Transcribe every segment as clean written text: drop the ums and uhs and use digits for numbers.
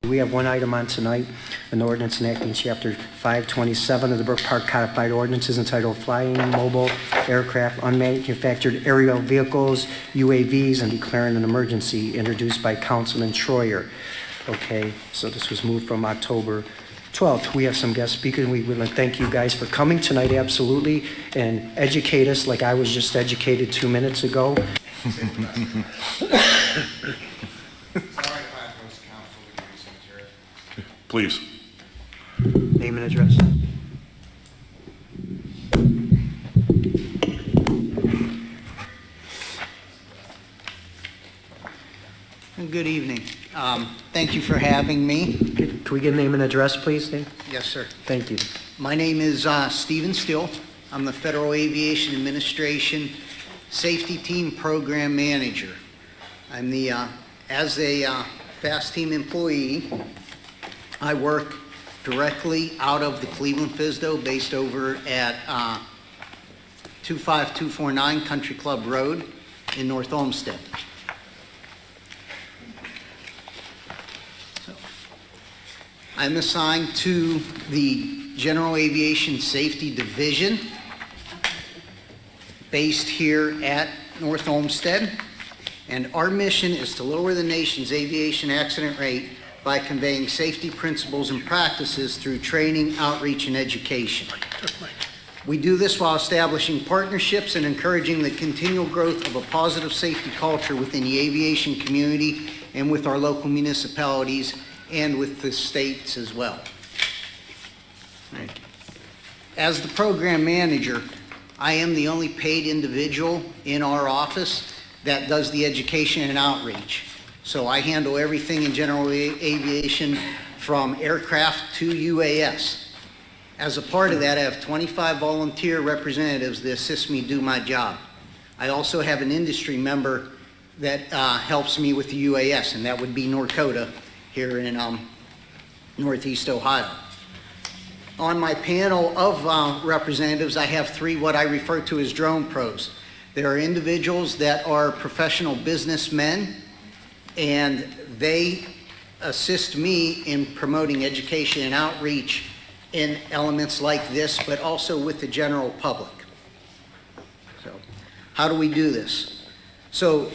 We have one item on tonight, an ordinance enacting Chapter 527 of the Brook Park Codified Ordinances entitled Flying Mobile Aircraft, Unmanufactured Aerial Vehicles, UAVs, and declaring an emergency, introduced by Councilman Troyer. Okay, so this was moved from October 12th. We have some guest speakers. We would like to thank you guys for coming tonight, absolutely, and educate us like I was just educated 2 minutes ago. Please. Name and address. Good evening. Thank you for having me. Can we get name and address, please, Dave? Yes, sir. Thank you. My name is Steven Steele. I'm the Federal Aviation Administration Safety Team Program Manager. I'm the, as a FAST team employee, I work directly out of the Cleveland FSDO based over at 25249 Country Club Road in North Olmsted. So, I'm assigned to the General Aviation Safety Division based here at North Olmsted, and our mission is to lower the nation's aviation accident rate by conveying safety principles and practices through training, outreach, and education. We do this while establishing partnerships and encouraging the continual growth of a positive safety culture within the aviation community and with our local municipalities and with the states as well. As the program manager, I am the only paid individual in our office that does the education and outreach. So I handle everything in general aviation from aircraft to UAS. As a part of that, I have 25 volunteer representatives that assist me do my job. I also have an industry member that helps me with the UAS, and that would be Norcota here in Northeast Ohio. On my panel of representatives, I have three what I refer to as drone pros. There are individuals that are professional businessmen, and they assist me in promoting education and outreach in elements like this, but also with the general public. So, how do we do this? So,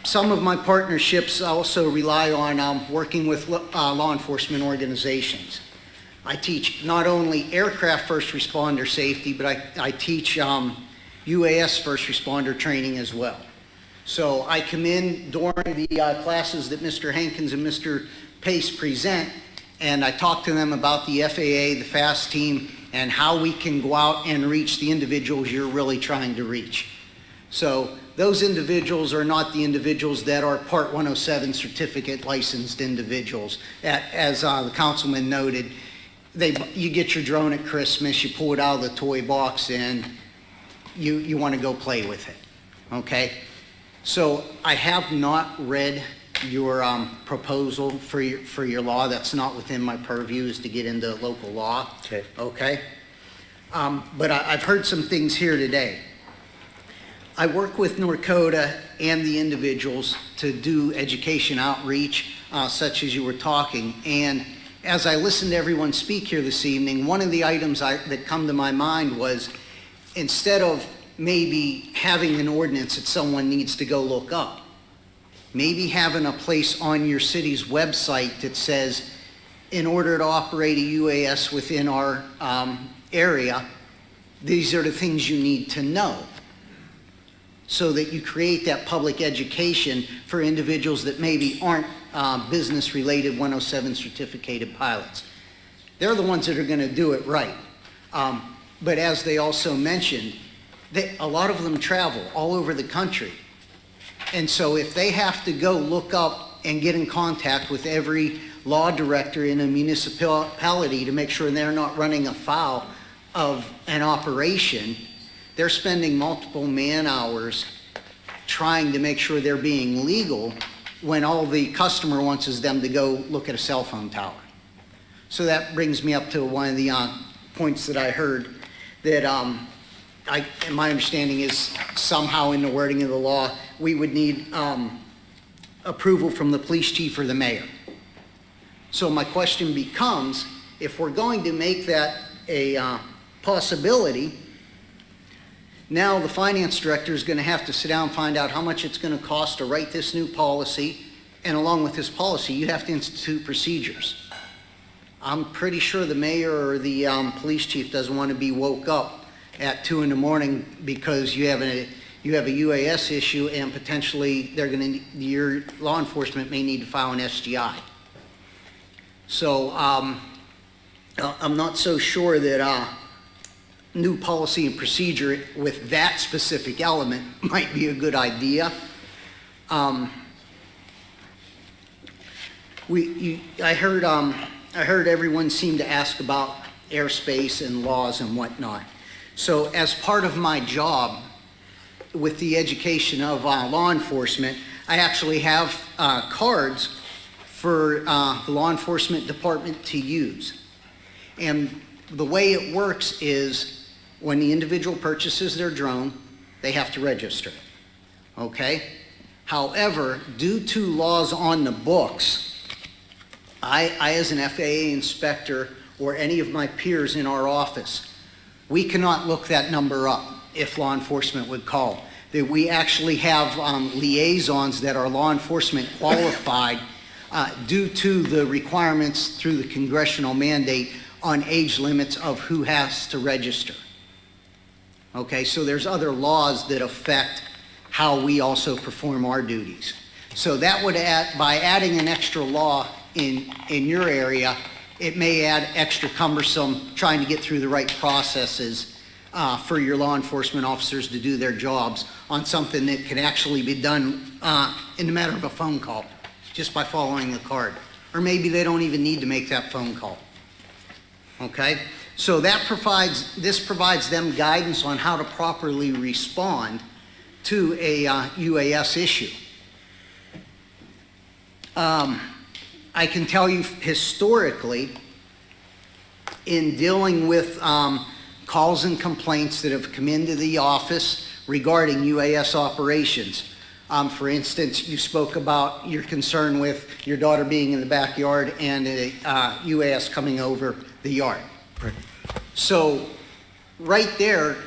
some of my partnerships also rely on working with law enforcement organizations. I teach not only aircraft first responder safety, but I teach UAS first responder training as well. So I come in during the classes that Mr. Hankins and Mr. Pace present, and I talk to them about the FAA, the FAST team, and how we can go out and reach the individuals you're really trying to reach. So those individuals are not the individuals that are Part 107 certificate licensed individuals. As the councilman noted, you get your drone at Christmas, you pull it out of the toy box, and you want to go play with it, okay? So I have not read your proposal for your law. That's not within my purview, is to get into local law. Okay. Okay? But I've heard some things here today. I work with Norcota and the individuals to do education outreach, such as you were talking. And as I listened to everyone speak here this evening, one of the items that come to my mind was, instead of maybe having an ordinance that someone needs to go look up, maybe having a place on your city's website that says, in order to operate a UAS within our area, these are the things you need to know, so that you create that public education for individuals that maybe aren't business-related 107 certificated pilots. They're the ones that are going to do it right. But as they also mentioned, a lot of them travel all over the country. And so if they have to go look up and get in contact with every law director in a municipality to make sure they're not running afoul of an operation, they're spending multiple man hours trying to make sure they're being legal when all the customer wants is them to go look at a cell phone tower. So that brings me up to one of the points that I heard, that my understanding is somehow in the wording of the law, we would need approval from the police chief or the mayor. So my question becomes, if we're going to make that a possibility, now the finance director is going to have to sit down and find out how much it's going to cost to write this new policy, and along with this policy, you have to institute procedures. I'm pretty sure the mayor or the police chief doesn't want to be woke up at 2 in the morning because you have a UAS issue and potentially your law enforcement may need to file an SGI. So I'm not so sure that new policy and procedure with that specific element might be a good idea. I heard everyone seem to ask about airspace and laws and whatnot. So as part of my job with the education of law enforcement, I actually have cards for the law enforcement department to use. And the way it works is when the individual purchases their drone, they have to register it, okay? However, due to laws on the books, I as an FAA inspector or any of my peers in our office, we cannot look that number up if law enforcement would call. That we actually have liaisons that are law enforcement qualified due to the requirements through the congressional mandate on age limits of who has to register. Okay, so there's other laws that affect how we also perform our duties. So that would add, by adding an extra law in your area, it may add extra cumbersome trying to get through the right processes for your law enforcement officers to do their jobs on something that can actually be done in the matter of a phone call, just by following the card. Or maybe they don't even need to make that phone call. Okay? So this provides them guidance on how to properly respond to a UAS issue. I can tell you historically, in dealing with calls and complaints that have come into the office regarding UAS operations. For instance, you spoke about your concern with your daughter being in the backyard and a UAS coming over the yard. Right. So right there,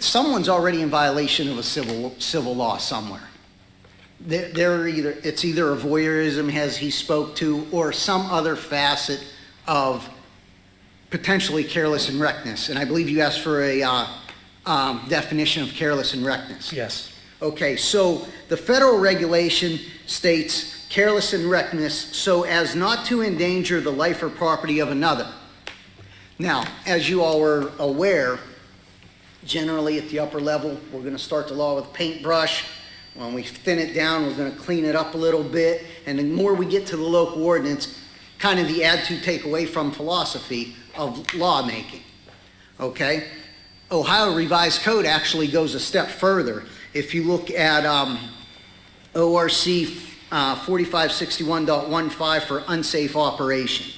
someone's already in violation of a civil law somewhere. It's either a voyeurism, as he spoke to, or some other facet of potentially careless and reckless. And I believe you asked for a definition of careless and reckless. Yes. Okay, so the federal regulation states careless and reckless so as not to endanger the life or property of another. Now, as you all are aware, generally at the upper level, we're going to start the law with a paintbrush. When we thin it down, we're going to clean it up a little bit. And the more we get to the local ordinance, kind of the add to take away from philosophy of lawmaking. Okay? Ohio Revised Code actually goes a step further. If you look at ORC 4561.15 for unsafe operation.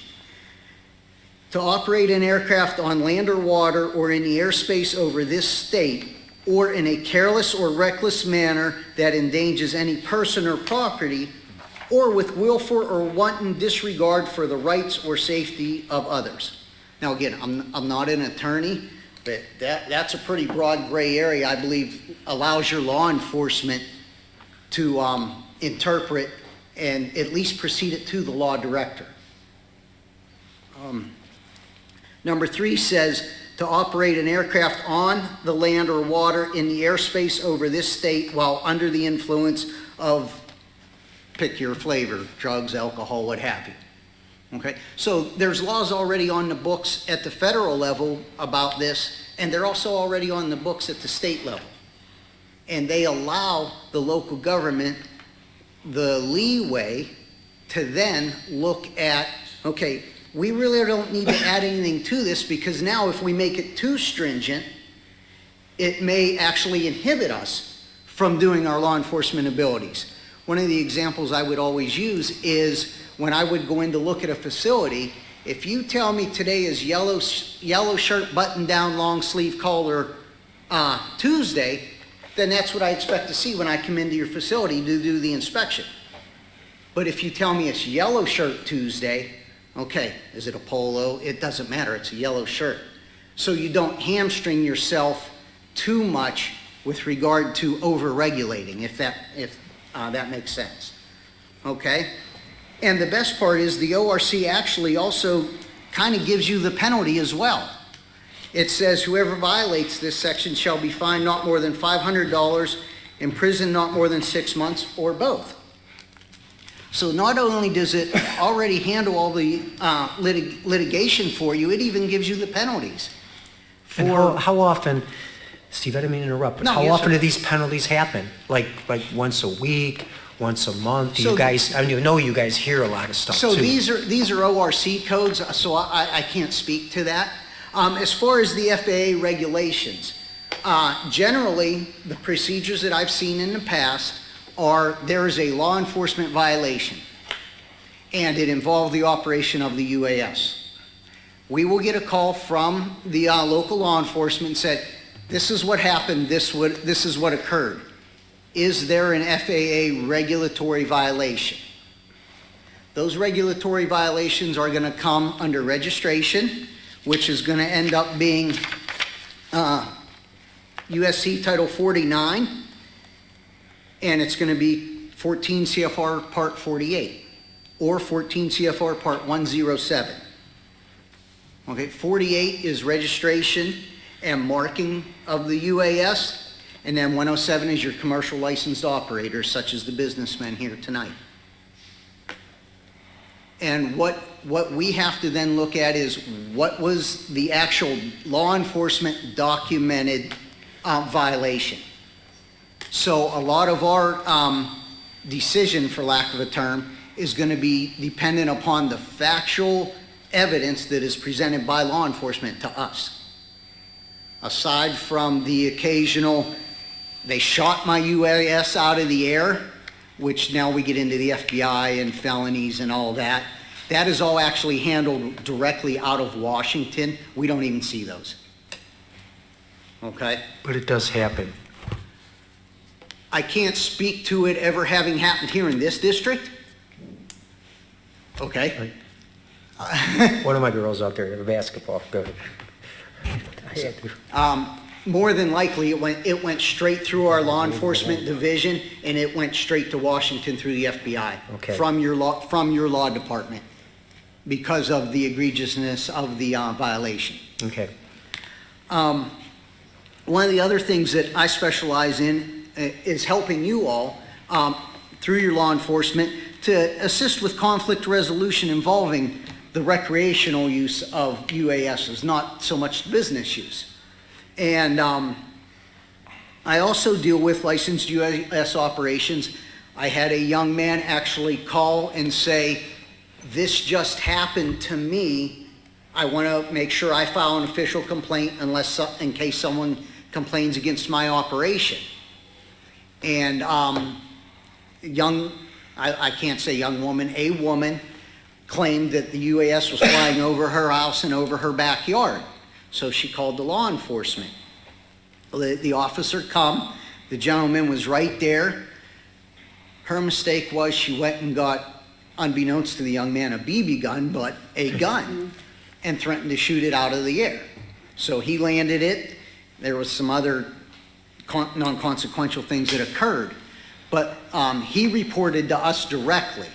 To operate an aircraft on land or water or in the airspace over this state or in a careless or reckless manner that endangers any person or property or with willful or wanton disregard for the rights or safety of others. Now again, I'm not an attorney, but that's a pretty broad gray area I believe allows your law enforcement to interpret and at least proceed it to the law director. Number 3 says to operate an aircraft on the land or water in the airspace over this state while under the influence of, pick your flavor, drugs, alcohol, what have you. Okay, so there's laws already on the books at the federal level about this, and they're also already on the books at the state level. And they allow the local government the leeway to then look at, okay, we really don't need to add anything to this because now if we make it too stringent, it may actually inhibit us from doing our law enforcement abilities. One of the examples I would always use is when I would go in to look at a facility, if you tell me today is yellow shirt, button down, long sleeve collar Tuesday, then that's what I expect to see when I come into your facility to do the inspection. But if you tell me it's yellow shirt Tuesday, Okay, is it a polo? It doesn't matter, it's a yellow shirt. So you don't hamstring yourself too much with regard to over-regulating, if that makes sense. Okay? And the best part is the ORC actually also kind of gives you the penalty as well. It says whoever violates this section shall be fined not more than $500, imprisoned not more than 6 months, or both. So not only does it already handle all the litigation for you, it even gives you the penalties. And how often, Steve, I didn't mean to interrupt, but No, how yes, often sir. do these penalties happen? Like once a week, once a month? Do So you guys, I mean, I know you guys hear a lot of stuff too. So these are ORC codes, so I can't speak to that. As far as the FAA regulations, generally, the procedures that I've seen in the past are there is a law enforcement violation, and it involved the operation of the UAS. We will get a call from the local law enforcement and said, this is what happened, this is what occurred. Is there an FAA regulatory violation? Those regulatory violations are going to come under registration, which is going to end up being USC Title 49, and it's going to be 14 CFR Part 48 or 14 CFR Part 107. Okay, 48 is registration and marking of the UAS, and then 107 is your commercial licensed operators, such as the businessmen here tonight. And what we have to then look at is what was the actual law enforcement documented violation. So a lot of our decision, for lack of a term, is going to be dependent upon the factual evidence that is presented by law enforcement to us. Aside from the occasional, they shot my UAS out of the air, which now we get into the FBI and felonies and all that. That is all actually handled directly out of Washington. We don't even see those. Okay? But it does happen. I can't speak to it ever having happened here in this district. Okay? One of my girls out there in basketball. Go ahead. I had to. More than likely, it went straight through our law enforcement division, and it went straight to Washington through the FBI. Okay. From your law department, because of the egregiousness of the violation. Okay. One of the other things that I specialize in is helping you all through your law enforcement to assist with conflict resolution involving the recreational use of UASs, not so much business use. And I also deal with licensed UAS operations. I had a young man actually call and say, this just happened to me. I want to make sure I file an official complaint in case someone complains against my operation. And I can't say young woman, a woman claimed that the UAS was flying over her house and over her backyard. So she called the law enforcement. The officer come, the gentleman was right there. Her mistake was she went and got, unbeknownst to the young man, a BB gun, but a gun, and threatened to shoot it out of the air. So he landed it. There was some other non-consequential things that occurred, but he reported to us directly.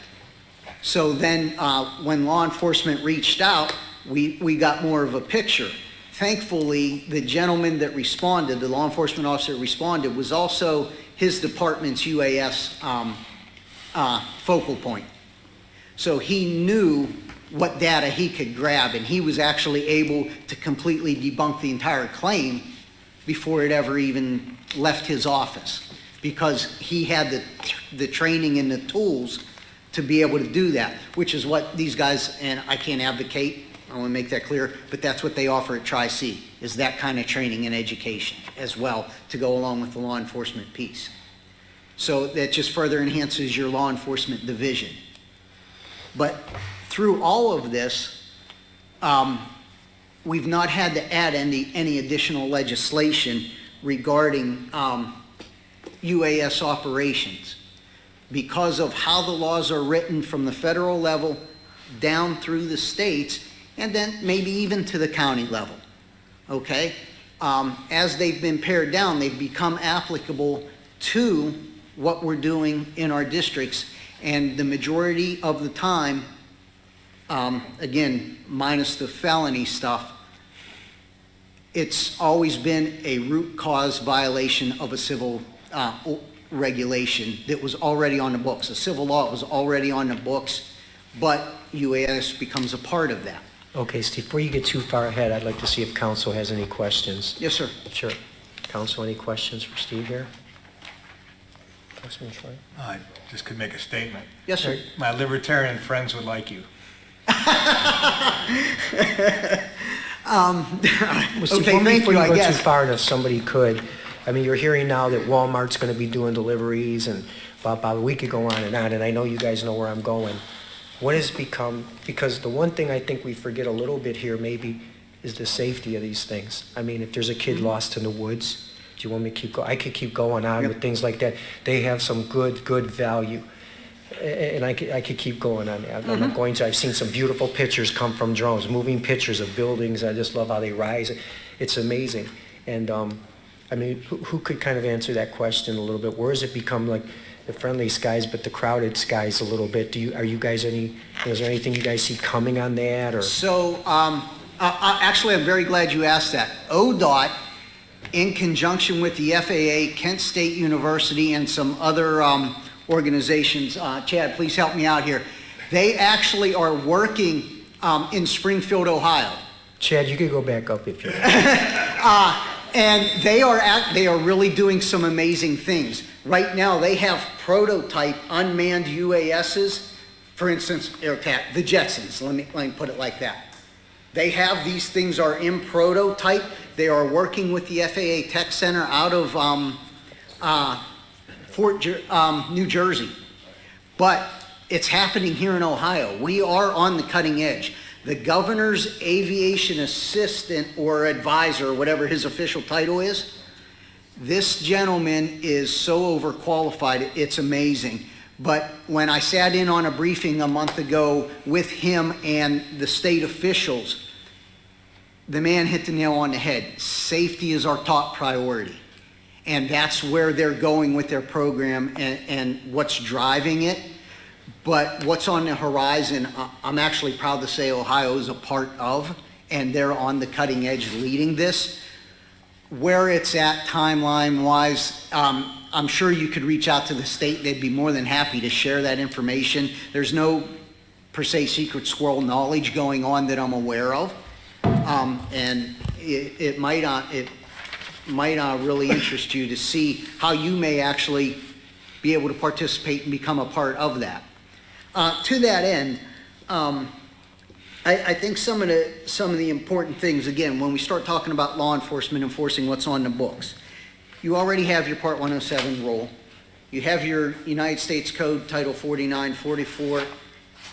So then when law enforcement reached out, we got more of a picture. Thankfully, the gentleman that responded, the law enforcement officer that responded, was also his department's UAS focal point. So he knew what data he could grab, and he was actually able to completely debunk the entire claim before it ever even left his office, because he had the training and the tools to be able to do that, which is what these guys, and I can't advocate, I want to make that clear, but that's what they offer at Tri-C, is that kind of training and education as well to go along with the law enforcement piece. So that just further enhances your law enforcement division. But through all of this, we've not had to add any additional legislation regarding UAS operations. Because of how the laws are written from the federal level down through the states, and then maybe even to the county level, okay? As they've been pared down, they've become applicable to what we're doing in our districts, and the majority of the time, again, minus the felony stuff, it's always been a root cause violation of a civil regulation that was already on the books. A civil law was already on the books, but UAS becomes a part of that. Okay, Steve, before you get too far ahead, I'd like to see if council has any questions. Yes, sir. Sure. Council, any questions for Steve here? Councilman Troy? I just could make a statement. Yes, sir. My libertarian friends would like you. Well, Steve, Okay, thank before you, you I go too guess. far, and if somebody could, I mean, you're hearing now that Walmart's going to be doing deliveries and blah, blah, we could go on, and I know you guys know where I'm going. What has become, because the one thing I think we forget a little bit here maybe is the safety of these things. I mean, if there's a kid lost in the woods, do you want me to keep going? I could keep going on with things like that. They have some good value. And I could keep going on that. I'm not going to. I've seen some beautiful pictures come from drones, moving pictures of buildings. I just love how they rise. It's amazing. And I mean, who could kind of answer that question a little bit? Where has it become like the friendly skies, but the crowded skies a little bit? Are you guys is there anything you guys see coming on that? Or So, actually, I'm very glad you asked that. ODOT, in conjunction with the FAA, Kent State University, and some other organizations, Chad, please help me out here. They actually are working in Springfield, Ohio. Chad, you could go back up if you want. And they are really doing some amazing things. Right now, they have prototype unmanned UASs. For instance, the Jetsons, let me put it like that. They have these things are in prototype. They are working with the FAA Tech Center out of New Jersey. But it's happening here in Ohio. We are on the cutting edge. The governor's aviation assistant or advisor, whatever his official title is, this gentleman is so overqualified, it's amazing. But when I sat in on a briefing a month ago with him and the state officials, the man hit the nail on the head. Safety is our top priority. And that's where they're going with their program and what's driving it. But what's on the horizon, I'm actually proud to say Ohio is a part of, and they're on the cutting edge leading this. Where it's at timeline-wise, I'm sure you could reach out to the state. They'd be more than happy to share that information. There's no, per se, secret squirrel knowledge going on that I'm aware of. And it might really interest you to see how you may actually be able to participate and become a part of that. To that end, I think some of the important things, again, when we start talking about law enforcement enforcing what's on the books, you already have your Part 107 rule. You have your United States Code Title 49, 44,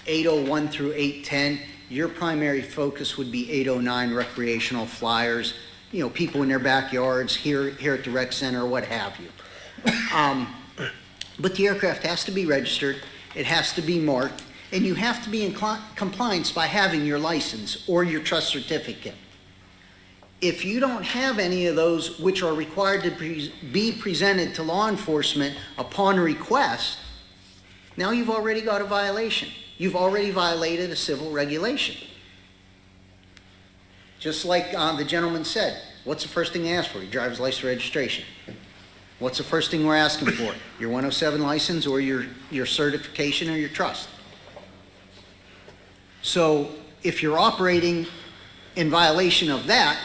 801 through 810. Your primary focus would be 809 recreational flyers, you know, people in their backyards, here at the rec center, what have you. But the aircraft has to be registered, it has to be marked, and you have to be in compliance by having your license or your trust certificate. If you don't have any of those which are required to be presented to law enforcement upon request, now you've already got a violation. You've already violated a civil regulation. Just like the gentleman said, what's the first thing they ask for? Your driver's license registration. What's the first thing we're asking for? Your 107 license or your certification or your trust. So if you're operating in violation of that,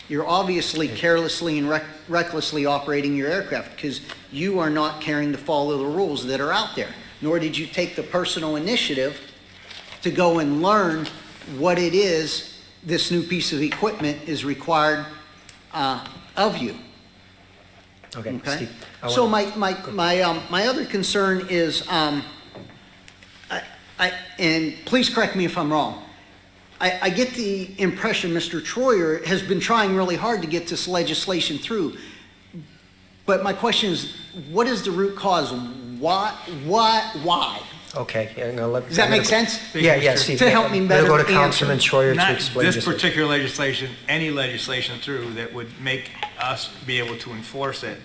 you're obviously carelessly and recklessly operating your aircraft because you are not caring to follow the rules that are out there, nor did you take the personal initiative to go and learn what it is this new piece of equipment is required of you. Okay, Okay. Steve, So my other concern is, and please correct me if I'm wrong, I get the impression Mr. Troyer has been trying really hard to get this legislation through. But my question is, what is the root cause? Why? Okay. Yeah, I'm gonna let- Does that make sense? Yeah, Steve. To help me better We'll go to answer. Councilman Schroyer to Not explain this particular legislation, any legislation through that would make us be able to enforce it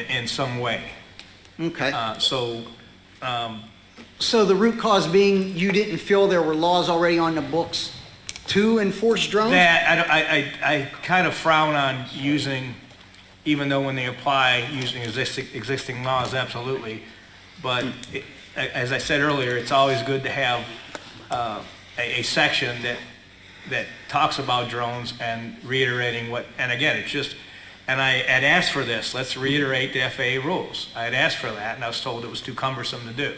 in some way. Okay. So, So the root cause being you didn't feel there were laws already on the books to enforce drones? that, I kind of frown on using, even though when they apply, using existing laws, absolutely. But as I said earlier, it's always good to have a section that talks about drones and reiterating what, and again, it's just, and I had asked for this, let's reiterate the FAA rules. I had asked for that, and I was told it was too cumbersome to do.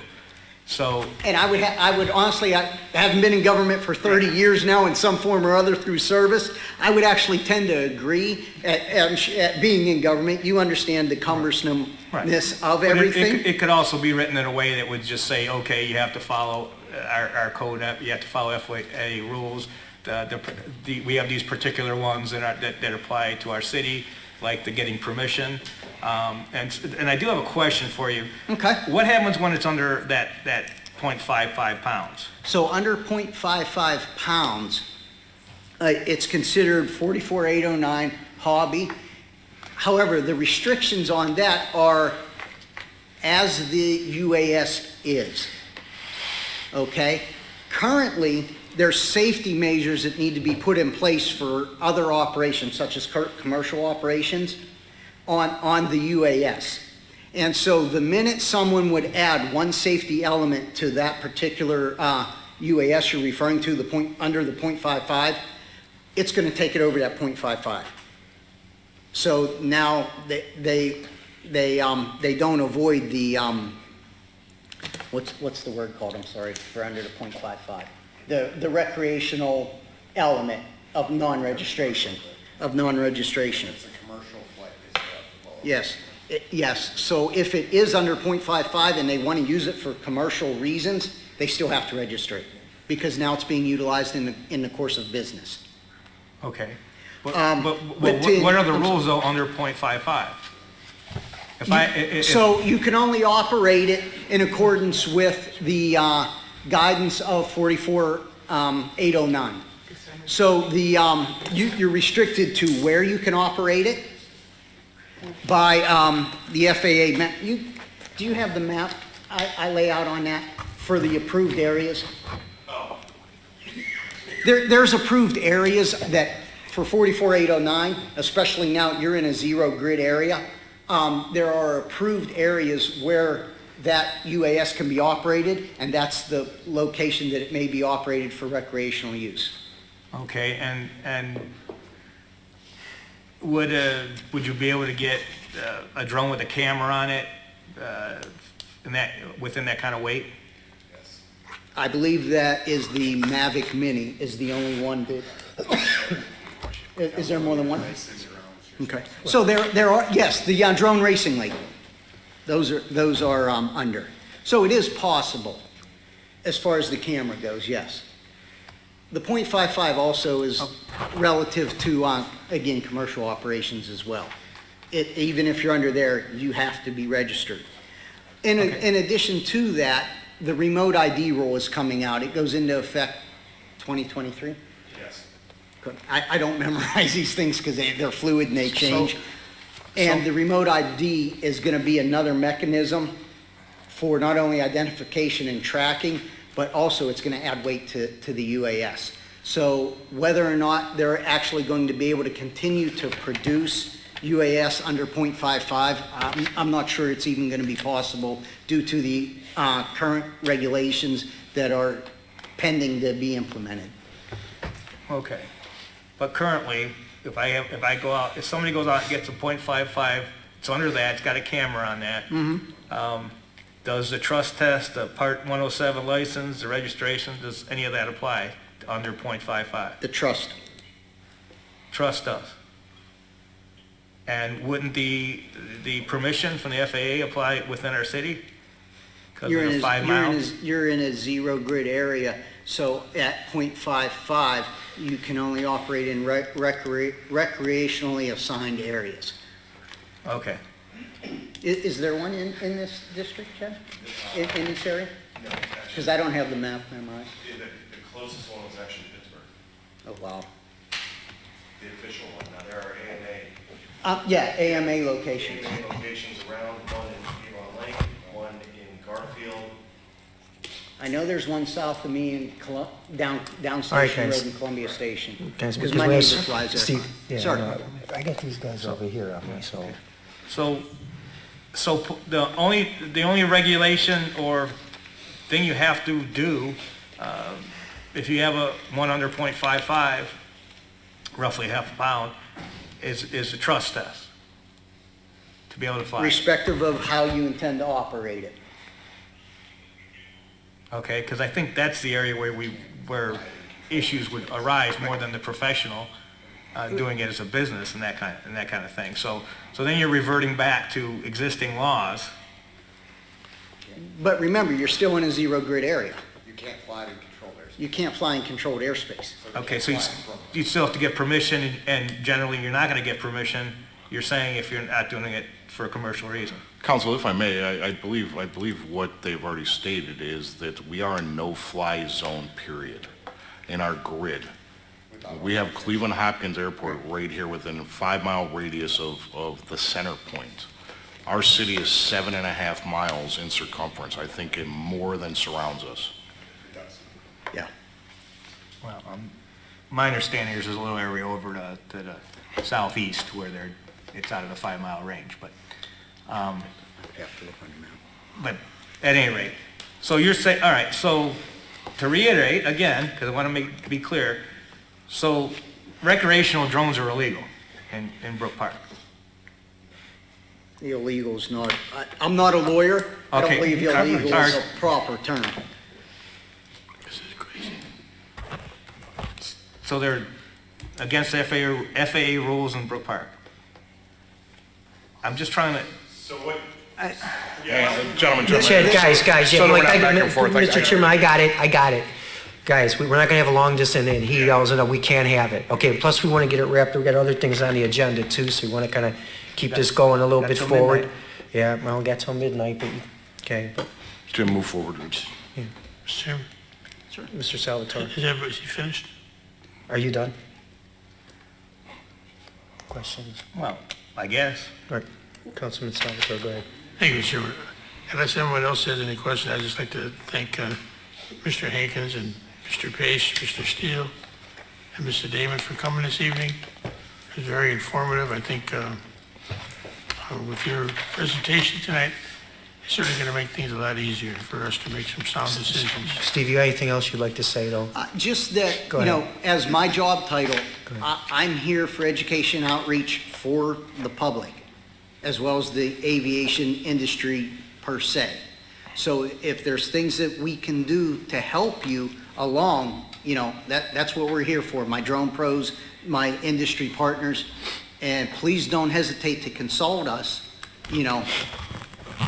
So, And I would honestly, I haven't been in government for 30 years now in some form or other through service. I would actually tend to agree at being in government. You understand the cumbersomeness of but everything. it could also be written in a way that would just say, okay, you have to follow our code, you have to follow FAA rules. We have these particular ones that apply to our city, like the getting permission. And I do have a question for you. Okay. What happens when it's under that 0.55 pounds? So under 0.55 pounds, it's considered 44809 hobby. However, the restrictions on that are as the UAS is. Okay? Currently, there's safety measures that need to be put in place for other operations, such as commercial operations, on the UAS. And so the minute someone would add one safety element to that particular UAS you're referring to, under the 0.55, it's going to take it over that 0.55. So now they don't avoid the what's the word called? I'm sorry, for under the 0.55. The recreational element of non-registration. It's a commercial flight. Yes, yes. So if it is under 0.55 and they want to use it for commercial reasons, they still have to register it because now it's being utilized in the course of business. Okay. But but what are the rules though under 0.55? So you can only operate it in accordance with the guidance of 44809. So you're restricted to where you can operate it by the FAA map. Do you have the map I lay out on that for the approved areas? There's approved areas that for 44809, especially now you're in a zero grid area, there are approved areas where that UAS can be operated, and that's the location that it may be operated for recreational use. Okay, and would you be able to get a drone with a camera on it within that kind of weight? Yes. I believe that is the Mavic Mini is the only one that. Is there more than one? Okay. So there are, yes, the drone racing league. Those are under. So it is possible, as far as the camera goes. Yes. The 0.55 also is relative to again commercial operations as well. Even if you're under there, you have to be registered. In addition to that, the remote ID rule is coming out. It goes into effect 2023. Yes. I don't memorize these things because they're fluid and they change. And the remote ID is going to be another mechanism for not only identification and tracking, but also it's going to add weight to the UAS. So whether or not they're actually going to be able to continue to produce UAS under 0.55, I'm not sure it's even going to be possible due to the current regulations that are pending to be implemented. Okay, but currently, if somebody goes out and gets a 0.55, it's under that, it's got a camera on that. Mm-hmm. Does the trust test, the Part 107 license, the registration, does any of that apply under 0.55? The trust. Trust does. And wouldn't the permission from the FAA apply within our city? Because You're of the 5 miles? you're in a zero grid area, so at 0.55, you can only operate in recreationally assigned areas. Okay. Is there one in this district, Jeff? In this area? No, Because I don't have the map memorized. the closest one was actually Pittsburgh, Oh, wow. the official one. Now, there are Yeah, AMA locations. AMA locations around, one in Avon Lake, one in Garfield. I know there's one south of me in down All right, Station guys. Road in Columbia Station. Guys, Because because my we neighbor have- flies there. Steve, yeah, Sorry. no, I got these guys over here on me, so. So the only regulation or thing you have to do, if you have one under .55, roughly half a pound, is a trust test to be able to fly. Respective of how you intend to operate it. Okay, because I think that's the area where issues would arise more than the professional doing it as a business and that kind of thing. So then you're reverting back to existing laws. But remember, you're still in a zero grid area. You can't fly in controlled airspace. You can't fly in controlled airspace. Okay, so you still have to get permission, and generally you're not going to get permission. You're saying if you're not doing it for a commercial reason. Council, if I may, I believe what they've already stated is that we are in no-fly zone, period, in our grid. We have Cleveland Hopkins Airport right here within a 5-mile radius of the center point. Our city is 7.5 miles in circumference. I think it more than surrounds us. Yeah. Well, my understanding is there's a little area over to the southeast where it's out of the 5-mile range, but Have to look on your map. but at any rate, so you're saying, all right, so to reiterate again, because I want to be clear, so recreational drones are illegal in Brook Park. Illegal is not, I'm not a lawyer. I don't Okay. believe illegal All is right. a proper term. This is crazy. So they're against FAA rules in Brook Park. I'm just trying to, So what, Gentlemen, Chad, guys, yeah, So that like, we're not back and forth, Mr. Chairman, I got it. Guys, we're not gonna have a long distance, and he yells it out, we can't have it. Okay, plus we wanna get it wrapped, we got other things on the agenda too, so we wanna kinda keep this going a little bit Till forward. midnight. Yeah, well, we got till midnight, but, okay, but, Jim, move forward. Mr. Chairman, Mr. Salvatore, is everybody finished? are you done? Questions? well, I guess. All right, Councilman Salvatore, go ahead. Thank you, Mr. Chairman. Unless anyone else has any questions, I'd just like to thank Mr. Hankins and Mr. Pace, Mr. Steele, and Mr. Damon for coming this evening. It was very informative. I think with your presentation tonight, it's certainly going to make things a lot easier for us to make some sound decisions. Steve, you got anything else you'd like to say, though? Just that, Go you know, ahead. as my job title, I'm here for education outreach for the public, as well as the aviation industry per se. So if there's things that we can do to help you along, you know, that's what we're here for, my drone pros, my industry partners, and please don't hesitate to consult us, you know,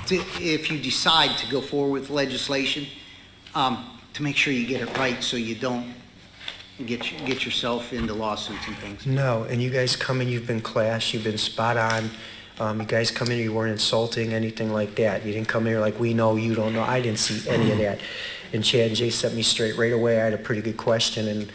if you decide to go forward with legislation, to make sure you get it right so you don't get yourself into lawsuits and things. No, and you guys come in, you've been class, you've been spot on. You guys come in, you weren't insulting, anything like that. You didn't come here like, we know, you don't know. I didn't see any of that. And Chad and Jay set me straight right away. I had a pretty good question and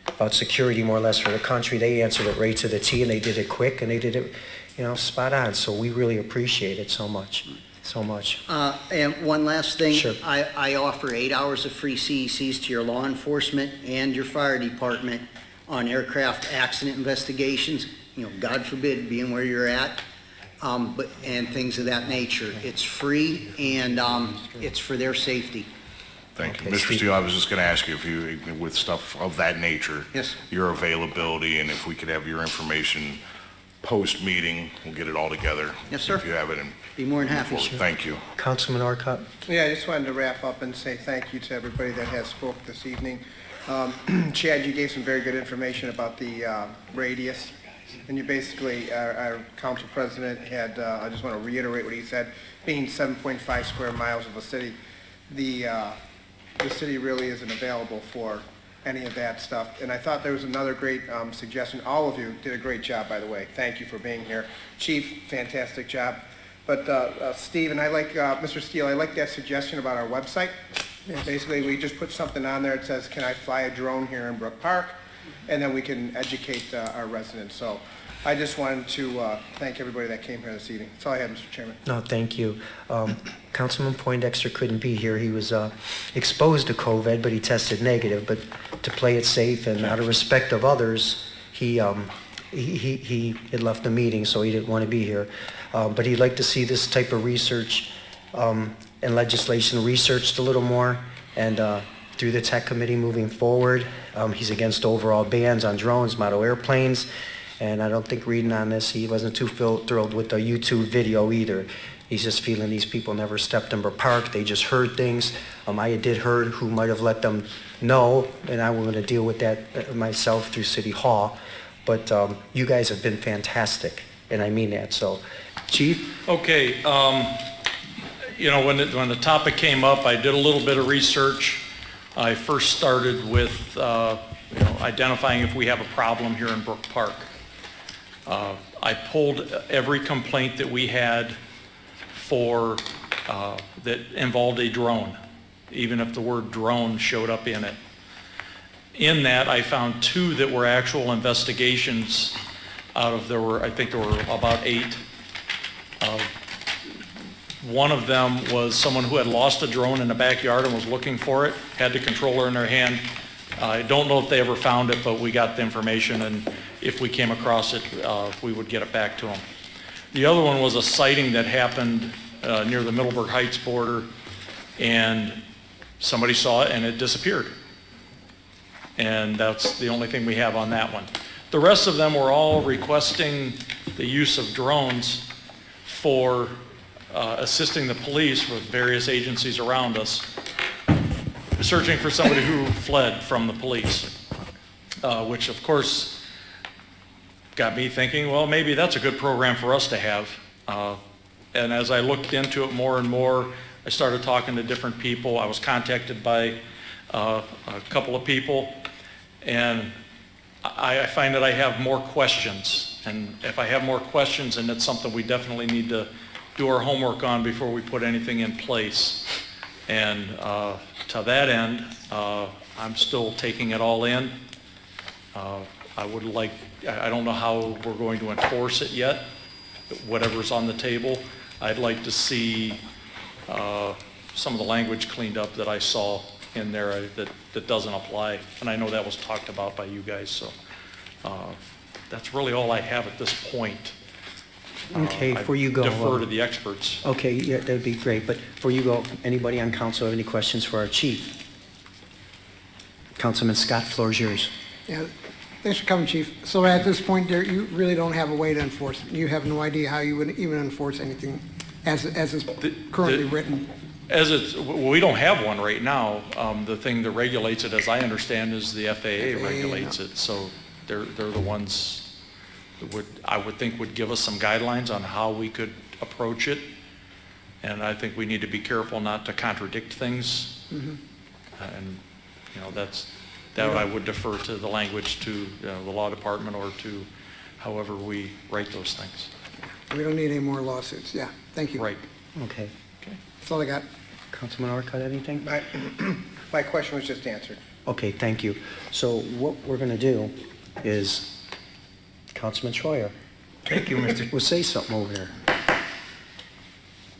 about security, more or less, for the country. They answered it right to the T, and they did it quick, and they did it, you know, spot on. So we really appreciate it so much, so much. And one last thing. Sure. I offer 8 hours of free CECs to your law enforcement and your fire department on aircraft accident investigations, you know, God forbid being where you're at, and things of that nature. It's free, and it's for their safety. Thank you. Okay, Mr. Steve. Steele, I was just going to ask you if you, with stuff of that nature, Yes. your availability, and if we could have your information post-meeting, we'll get it all together. Yes, sir. If you have it. And Be more than happy. forward. Thank you. Councilman Orcutt? Yeah, I just wanted to wrap up and say thank you to everybody that has spoke this evening. Chad, you gave some very good information about the radius, and you basically, our council president had, I just want to reiterate what he said, being 7.5 square miles of a city, the city really isn't available for any of that stuff. And I thought there was another great suggestion. All of you did a great job, by the way. Thank you for being here. Chief, fantastic job. But Steve, and I like, Mr. Steele, I like that suggestion about our website. Basically, we just put something on there that says, can I fly a drone here in Brook Park? And then we can educate our residents. So I just wanted to thank everybody that came here this evening. That's all I have, Mr. Chairman. No, thank you. Councilman Poindexter couldn't be here. He was exposed to COVID, but he tested negative. But to play it safe and out of respect of others, he had left the meeting, so he didn't want to be here. But he'd like to see this type of research and legislation researched a little more, and through the tech committee moving forward. He's against overall bans on drones, model airplanes, and I don't think reading on this, he wasn't too thrilled with the YouTube video either. He's just feeling these people never stepped in Brook Park, they just heard things. I did heard who might have let them know, and I was going to deal with that myself through City Hall. But you guys have been fantastic, and I mean that. So, Chief? Okay, you know, when the topic came up, I did a little bit of research. I first started with identifying if we have a problem here in Brook Park. I pulled every complaint that we had for that involved a drone, even if the word drone showed up in it. In that, I found 2 that were actual investigations out of I think there were about 8. One of them was someone who had lost a drone in the backyard and was looking for it, had the controller in their hand. I don't know if they ever found it, but we got the information, and if we came across it, we would get it back to them. The other one was a sighting that happened near the Middleburg Heights border, and somebody saw it and it disappeared. And that's the only thing we have on that one. The rest of them were all requesting the use of drones for assisting the police with various agencies around us, searching for somebody who fled from the police, which of course got me thinking, well, maybe that's a good program for us to have. And as I looked into it more and more, I started talking to different people. I was contacted by a couple of people, and I find that I have more questions. And if I have more questions, then it's something we definitely need to do our homework on before we put anything in place. And to that end, I'm still taking it all in. I don't know how we're going to enforce it yet, whatever's on the table. I'd like to see some of the language cleaned up that I saw in there that doesn't apply. And I know that was talked about by you guys, so that's really all I have at this point. Okay, before you go. Defer to the experts. Okay, yeah, that'd be great. But before you go, anybody on council have any questions for our chief? Councilman Scott, floor is yours. Yeah, thanks for coming, Chief. So at this point, there, you really don't have a way to enforce it. You have no idea how you would even enforce anything as it's currently written. We don't have one right now. The thing that regulates it, as I understand, is the FAA regulates it. So they're the ones that I would think would give us some guidelines on how we could approach it. And I think we need to be careful not to contradict things. Mm-hmm. And that I would defer to the language to the law department or to however we write those things. We don't need any more lawsuits. Yeah, thank you. Right. Okay. That's all I got. Councilman Orcutt, anything? My question was just answered. Okay, thank you. So what we're going to do is, Councilman Schroyer. Thank you, Mr. We'll say something over there.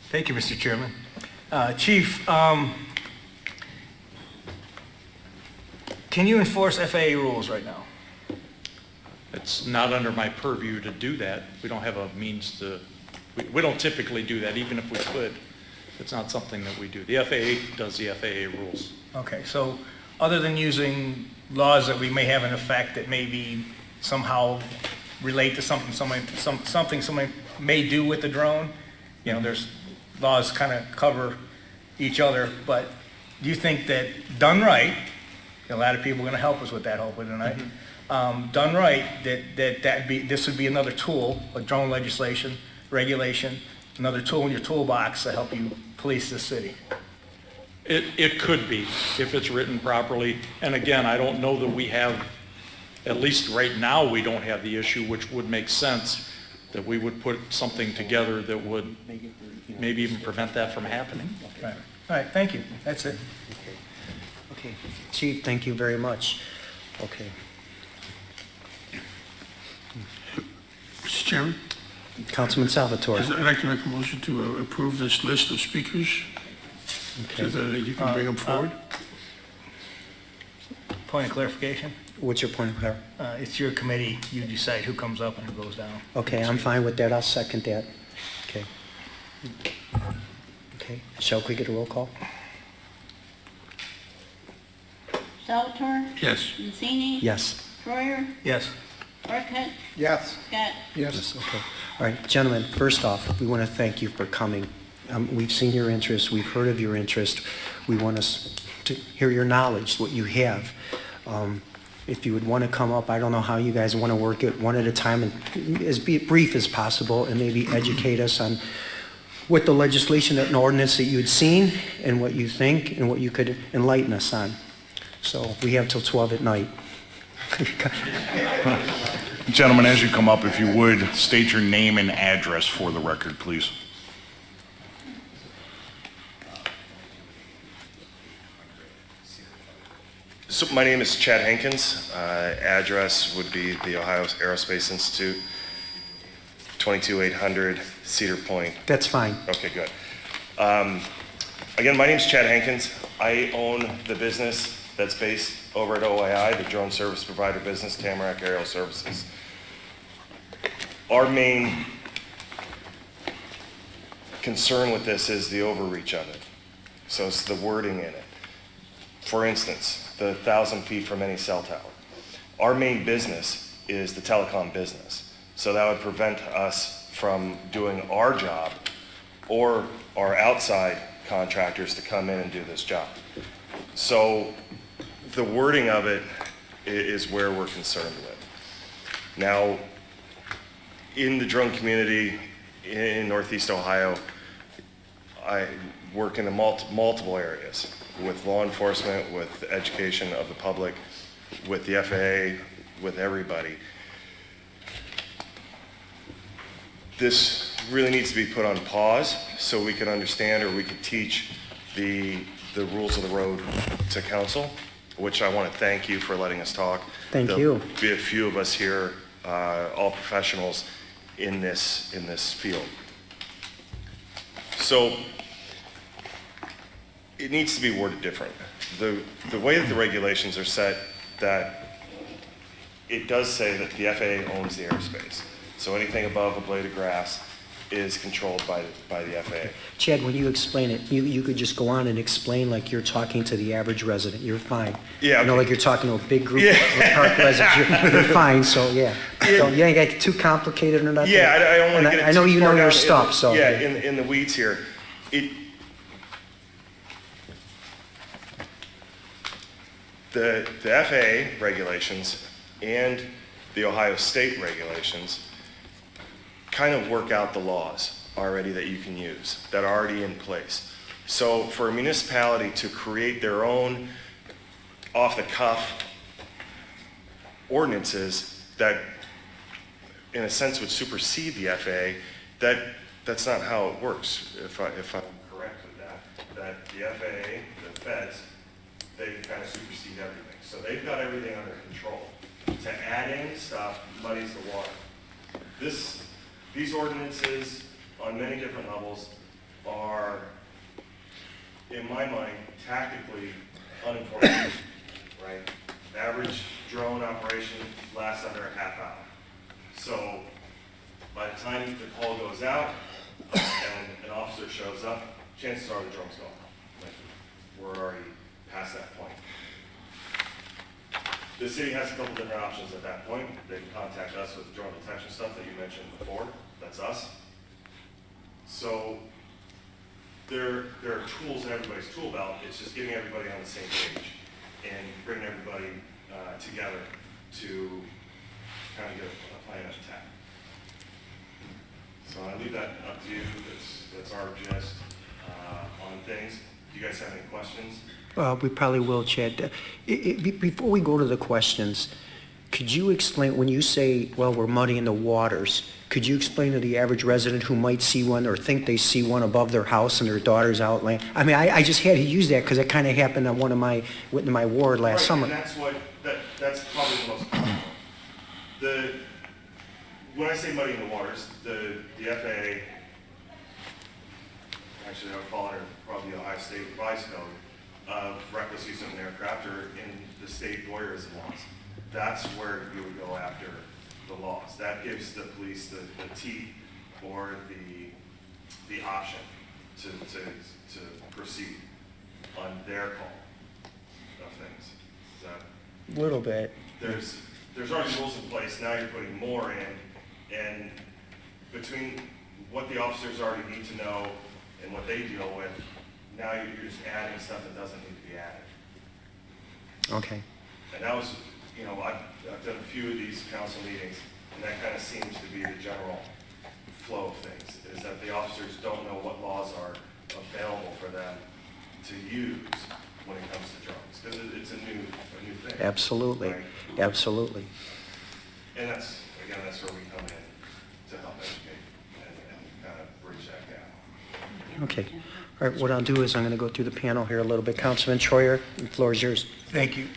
Thank you, Mr. Chairman. Chief, can you enforce FAA rules right now? It's not under my purview to do that. We don't have a means to, we don't typically do that, even if we could. It's not something that we do. The FAA does the FAA rules. Okay, so other than using laws that we may have in effect that maybe somehow relate to something somebody may do with the drone, there's laws kind of cover each other, but do you think that done right, a lot of people are going to help us with that hopefully tonight, done right, this would be another tool, a drone legislation, regulation, another tool in your toolbox to help you police the city? It could be, if it's written properly. And again, I don't know that we have, at least right now, we don't have the issue, which would make sense that we would put something together that would maybe even prevent that from happening. Right. All right, thank you. That's it. Okay, Chief, thank you very much. Okay. Mr. Chairman, Councilman Salvatore. I'd like to make a motion to approve this list of speakers so that you can bring them forward. Point of clarification, What's your point of clarity? it's your committee, you decide who comes up and who goes down. Okay, I'm fine with that. I'll second that. Okay. Okay, shall we get a roll call? Salvatore? Yes. Mazzini? Yes. Troyer? Yes. Orcutt? Yes. Scott? Yes. Okay. All right, gentlemen, first off, we want to thank you for coming. We've seen your interest, we've heard of your interest. We want us to hear your knowledge, what you have. If you would want to come up, I don't know how you guys want to work it, one at a time, and as brief as possible, and maybe educate us on what the legislation and ordinance that you'd seen, and what you think, and what you could enlighten us on. So we have till 12 at night. Gentlemen, as you come up, if you would, state your name and address for the record, please. So my name is Chad Hankins. Address would be the Ohio Aerospace Institute, 22800 Cedar Point. That's fine. Okay, good. Again, my name is Chad Hankins. I own the business that's based over at OAI, the drone service provider business, Tamarack Aerial Services. Our main concern with this is the overreach of it. So it's the wording in it. For instance, the 1,000 feet from any cell tower. Our main business is the telecom business. So that would prevent us from doing our job or our outside contractors to come in and do this job. So the wording of it is where we're concerned with. Now, in the drone community in Northeast Ohio, I work in multiple areas with law enforcement, with education of the public, with the FAA, with everybody. This really needs to be put on pause so we can understand, or we can teach the rules of the road to council, which I want to thank you for letting us talk. Thank you. There'll be a few of us here, all professionals in this field. So it needs to be worded different. The way that the regulations are set, that it does say that the FAA owns the airspace. So anything above a blade of grass is controlled by the FAA. Chad, when you explain it, you could just go on and explain like you're talking to the average resident. You're fine. Yeah, You know, okay. like you're talking to a big group of park residents. You're fine, so yeah. Don't, you ain't got too complicated or nothing. Yeah, I don't want to And get it I know too you far know down your in stuff, the- so. Yeah, in the weeds here. The FAA regulations and the Ohio State regulations kind of work out the laws already that you can use, that are already in place. So for a municipality to create their own off-the-cuff ordinances that in a sense would supersede the FAA, that's not how it works, if I'm correct with that the FAA, the feds, they kind of supersede everything. So they've got everything under control. To add in stuff muddies the water. These ordinances on many different levels are, in my mind, tactically unenforceable, right? Average drone operation lasts under a half hour. So by the time the call goes out and an officer shows up, chances are the drone's gone. Like, we're already past that point. The city has a couple different options at that point. They can contact us with drone detection stuff that you mentioned before. That's us. So there are tools in everybody's tool belt. It's just getting everybody on the same page and bringing everybody together to kind of get a plan of attack. So I leave that up to you. That's our gist on things. Do you guys have any questions? We probably will, Chad. Before we go to the questions, Could you explain, when you say, well, we're muddying the waters, could you explain to the average resident who might see one or think they see one above their house and their daughter's out laying? I mean, I just had to use that because it kind of happened on one of my, in my ward last summer. And that's what, that's probably the most common. When I say muddying the waters, the FAA, actually I would fall under probably the Ohio State Revised Code of reckless use of an aircraft or in the state voyeurism laws. That's where you would go after the laws. That gives the police the teeth or the option to proceed on their call of things. Is that, A little bit. there's already rules in place, now you're putting more in, and between what the officers already need to know and what they deal with, now you're just adding stuff that doesn't need to be added. Okay. And that was, you know, I've done a few of these council meetings, and that kind of seems to be the general flow of things, is that the officers don't know what laws are available for them to use when it comes to drones, because it's a new thing. Absolutely. Right? Absolutely. And that's where we come in to help educate and kind of bridge that gap. Okay. All right, what I'll do is I'm going to go through the panel here a little bit. Councilman Troyer, the floor is yours. Thank you.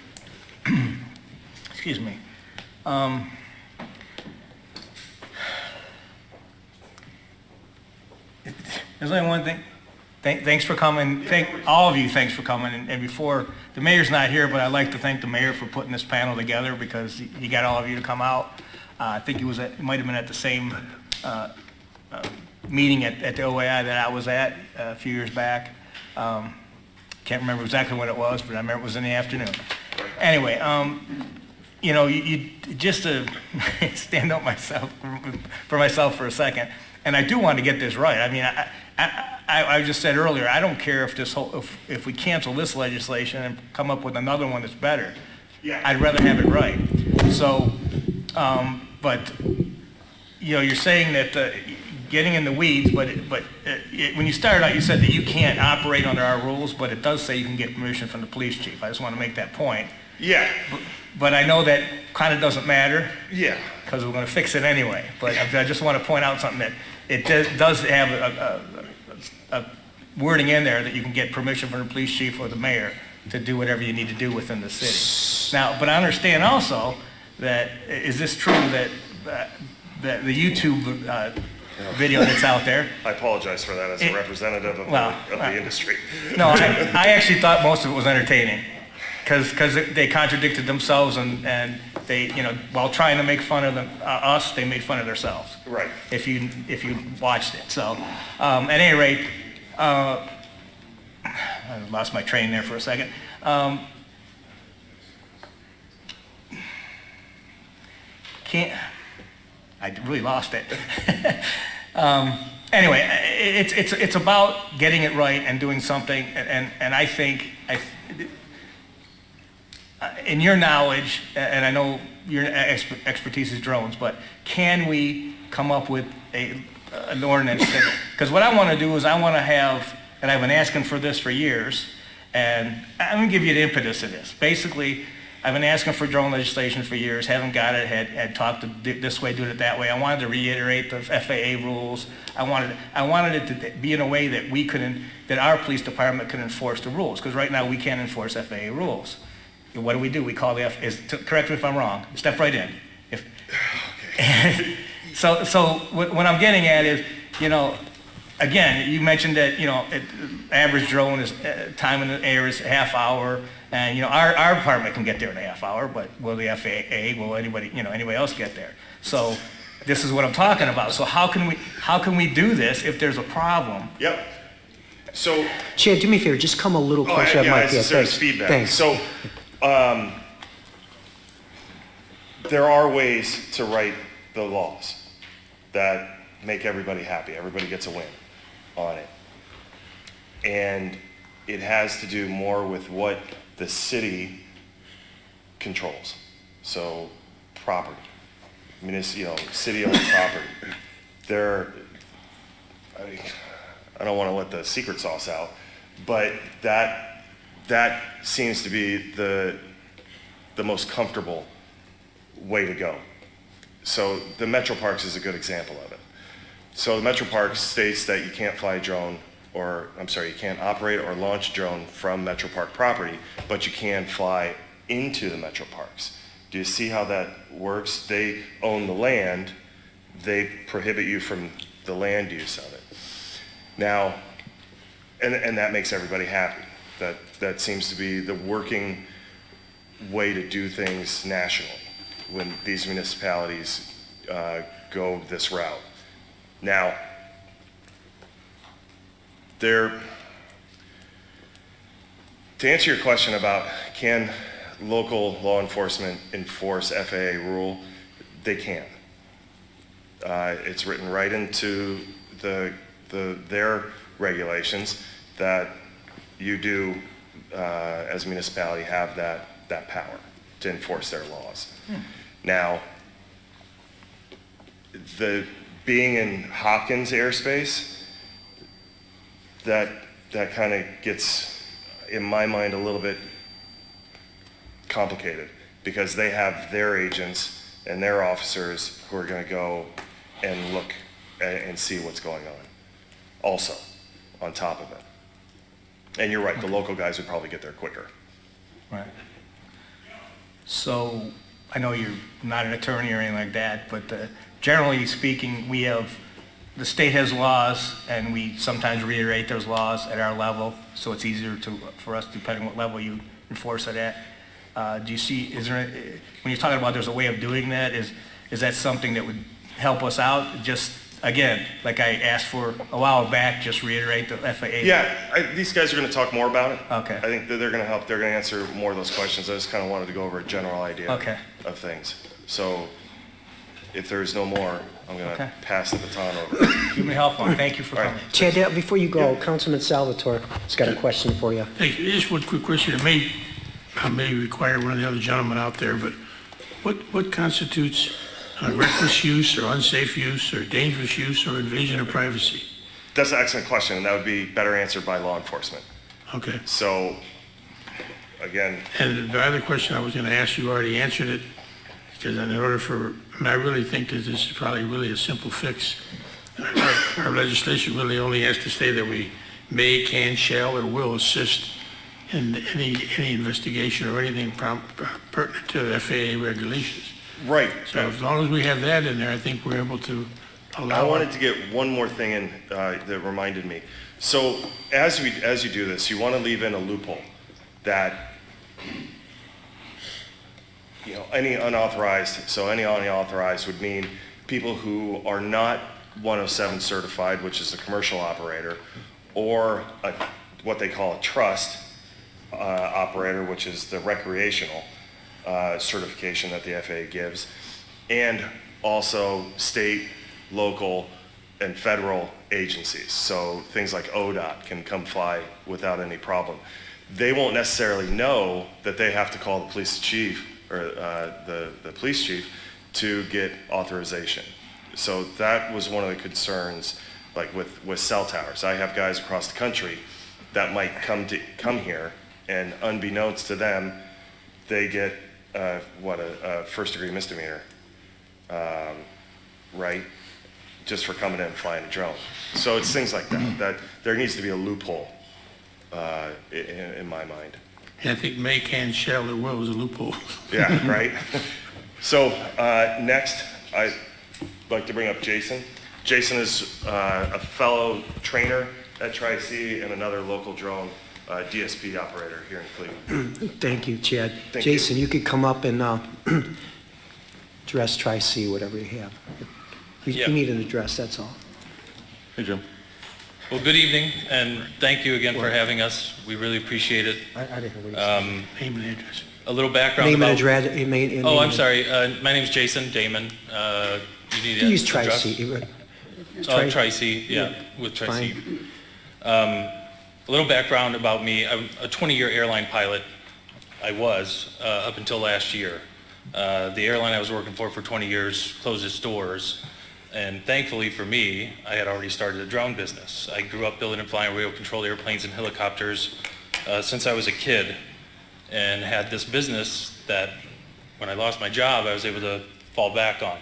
Excuse me. There's only one thing. Thanks for coming. All of you, thanks for coming. And before, the mayor's not here, but I'd like to thank the mayor for putting this panel together because he got all of you to come out. I think it might have been at the same meeting at the OAI that I was at a few years back. Can't remember exactly what it was, but I remember it was in the afternoon. Anyway, you know, you just to stand up for myself for a second, and I do want to get this right. I mean, I just said earlier, I don't care if if we cancel this legislation and come up with another one that's better. Yeah. I'd rather have it right. So, but you know, you're saying that getting in the weeds, but when you started out, you said that you can't operate under our rules, but it does say you can get permission from the police chief. I just want to make that point. Yeah. But I know that kind of doesn't matter. Yeah. Because we're going to fix it anyway. But I just want to point out something that it does have a wording in there that you can get permission from the police chief or the mayor to do whatever you need to do within the city. Now, but I understand also that, is this true that the YouTube video that's out there? I apologize for that as a representative of the industry. No, I actually thought most of it was entertaining because they contradicted themselves and they, you know, while trying to make fun of us, they made fun of themselves. Right. If you watched it. So, at any rate, I lost my train there for a second. I really lost it. Anyway, it's about getting it right and doing something, and I think, in your knowledge, and I know your expertise is drones, but can we come up with an ordinance? Because what I want to do is I want to have, and I've been asking for this for years, and I'm going to give you the impetus of this. Basically, I've been asking for drone legislation for years, haven't got it, had talked to this way, do it that way. I wanted to reiterate the FAA rules. I wanted it to be in a way that that our police department can enforce the rules, because right now we can't enforce FAA rules. What do? We call correct me if I'm wrong, step right in. So what I'm getting at is, you know, again, you mentioned that, you know, average drone is time in the air is a half hour, and, you know, our department can get there in a half hour, but will the FAA, will anybody else get there? So this is what I'm talking about. So how can we do this if there's a problem? Yep. So, Chad, do me a favor, just come a little closer. There's feedback. Thanks. So, there are ways to write the laws that make everybody happy. Everybody gets a win on it. And it has to do more with what the city controls. So, property, city-owned property. I don't want to let the secret sauce out, but that seems to be the most comfortable way to go. So the Metro Parks is a good example of it. So the Metro Parks states that you can't fly a drone, or I'm sorry, you can't operate or launch a drone from Metro Park property, but you can fly into the Metro Parks. Do you see how that works? They own the land, they prohibit you from the land use of it. Now, and that makes everybody happy. That seems to be the working way to do things nationally when these municipalities go this route. Now, to answer your question about can local law enforcement enforce FAA rule, they can. It's written right into their regulations that you do, as a municipality, have that power to enforce their laws. Now, being in Hopkins airspace, that kind of gets, in my mind, a little bit complicated because they have their agents and their officers who are going to go and look and see what's going on also on top of it. And you're right, the local guys would probably get there quicker. Right. So, I know you're not an attorney or anything like that, but generally speaking, the state has laws, and we sometimes reiterate those laws at our level, so it's easier for us, depending on what level you enforce it at. Do you see, when you're talking about there's a way of doing that, is that something that would help us out? Just, again, like I asked for a while back, just reiterate the FAA. Yeah, these guys are going to talk more about it. Okay. I think that they're going to help. They're going to answer more of those questions. I just kind of wanted to go over a general idea of things. So if there's no more, I'm going to pass the baton over. You've been helpful. Thank you for coming. Chad, before you go, Councilman Salvatore has got a question for you. Thank you. Just one quick question. It may require one of the other gentlemen out there, but what constitutes reckless use or unsafe use or dangerous use or invasion of privacy? That's an excellent question, and that would be better answered by law enforcement. Okay. So, again. And the other question I was going to ask, you already answered it, because in order I really think that this is probably really a simple fix. Our legislation really only has to say that we may, can, shall, or will assist in any investigation or anything pertinent to FAA regulations. Right. So as long as we have that in there, I think we're able to allow. I wanted to get one more thing in that reminded me. So as you do this, you want to leave in a loophole that any unauthorized would mean people who are not 107 certified, which is a commercial operator, or what they call a trust operator, which is the recreational certification that the FAA gives, and also state, local, and federal agencies. So things like ODOT can come fly without any problem. They won't necessarily know that they have to call the police chief or the police chief to get authorization. So that was one of the concerns, like with cell towers. I have guys across the country that might come here, and unbeknownst to them, they get a first-degree misdemeanor, right? Just for coming in and flying a drone. So it's things like that there needs to be a loophole in my mind. Yeah, I think may, can, shall, or will is a loophole. Yeah, right? So next, I'd like to bring up Jason. Jason is a fellow trainer at Tri-C and another local drone DSP operator here in Cleveland. Thank you, Chad. Thank Jason, you could come up and address Tri-C, whatever you have. You need an address, that's all. Hey, Jim. Well, good evening, and thank you again for having us. We really appreciate it. I didn't know what you said. Name and address. A little background Name and about... address. Oh, I'm sorry. My name's Jason Damon. You need You use an Tri-C. address? Tri-C, yeah, with Tri-C. A little background about me. I'm a 20-year airline pilot. I was up until last year. The airline I was working for 20 years closed its doors. And thankfully for me, I had already started a drone business. I grew up building and flying radio-controlled airplanes and helicopters since I was a kid, and had this business that when I lost my job, I was able to fall back on.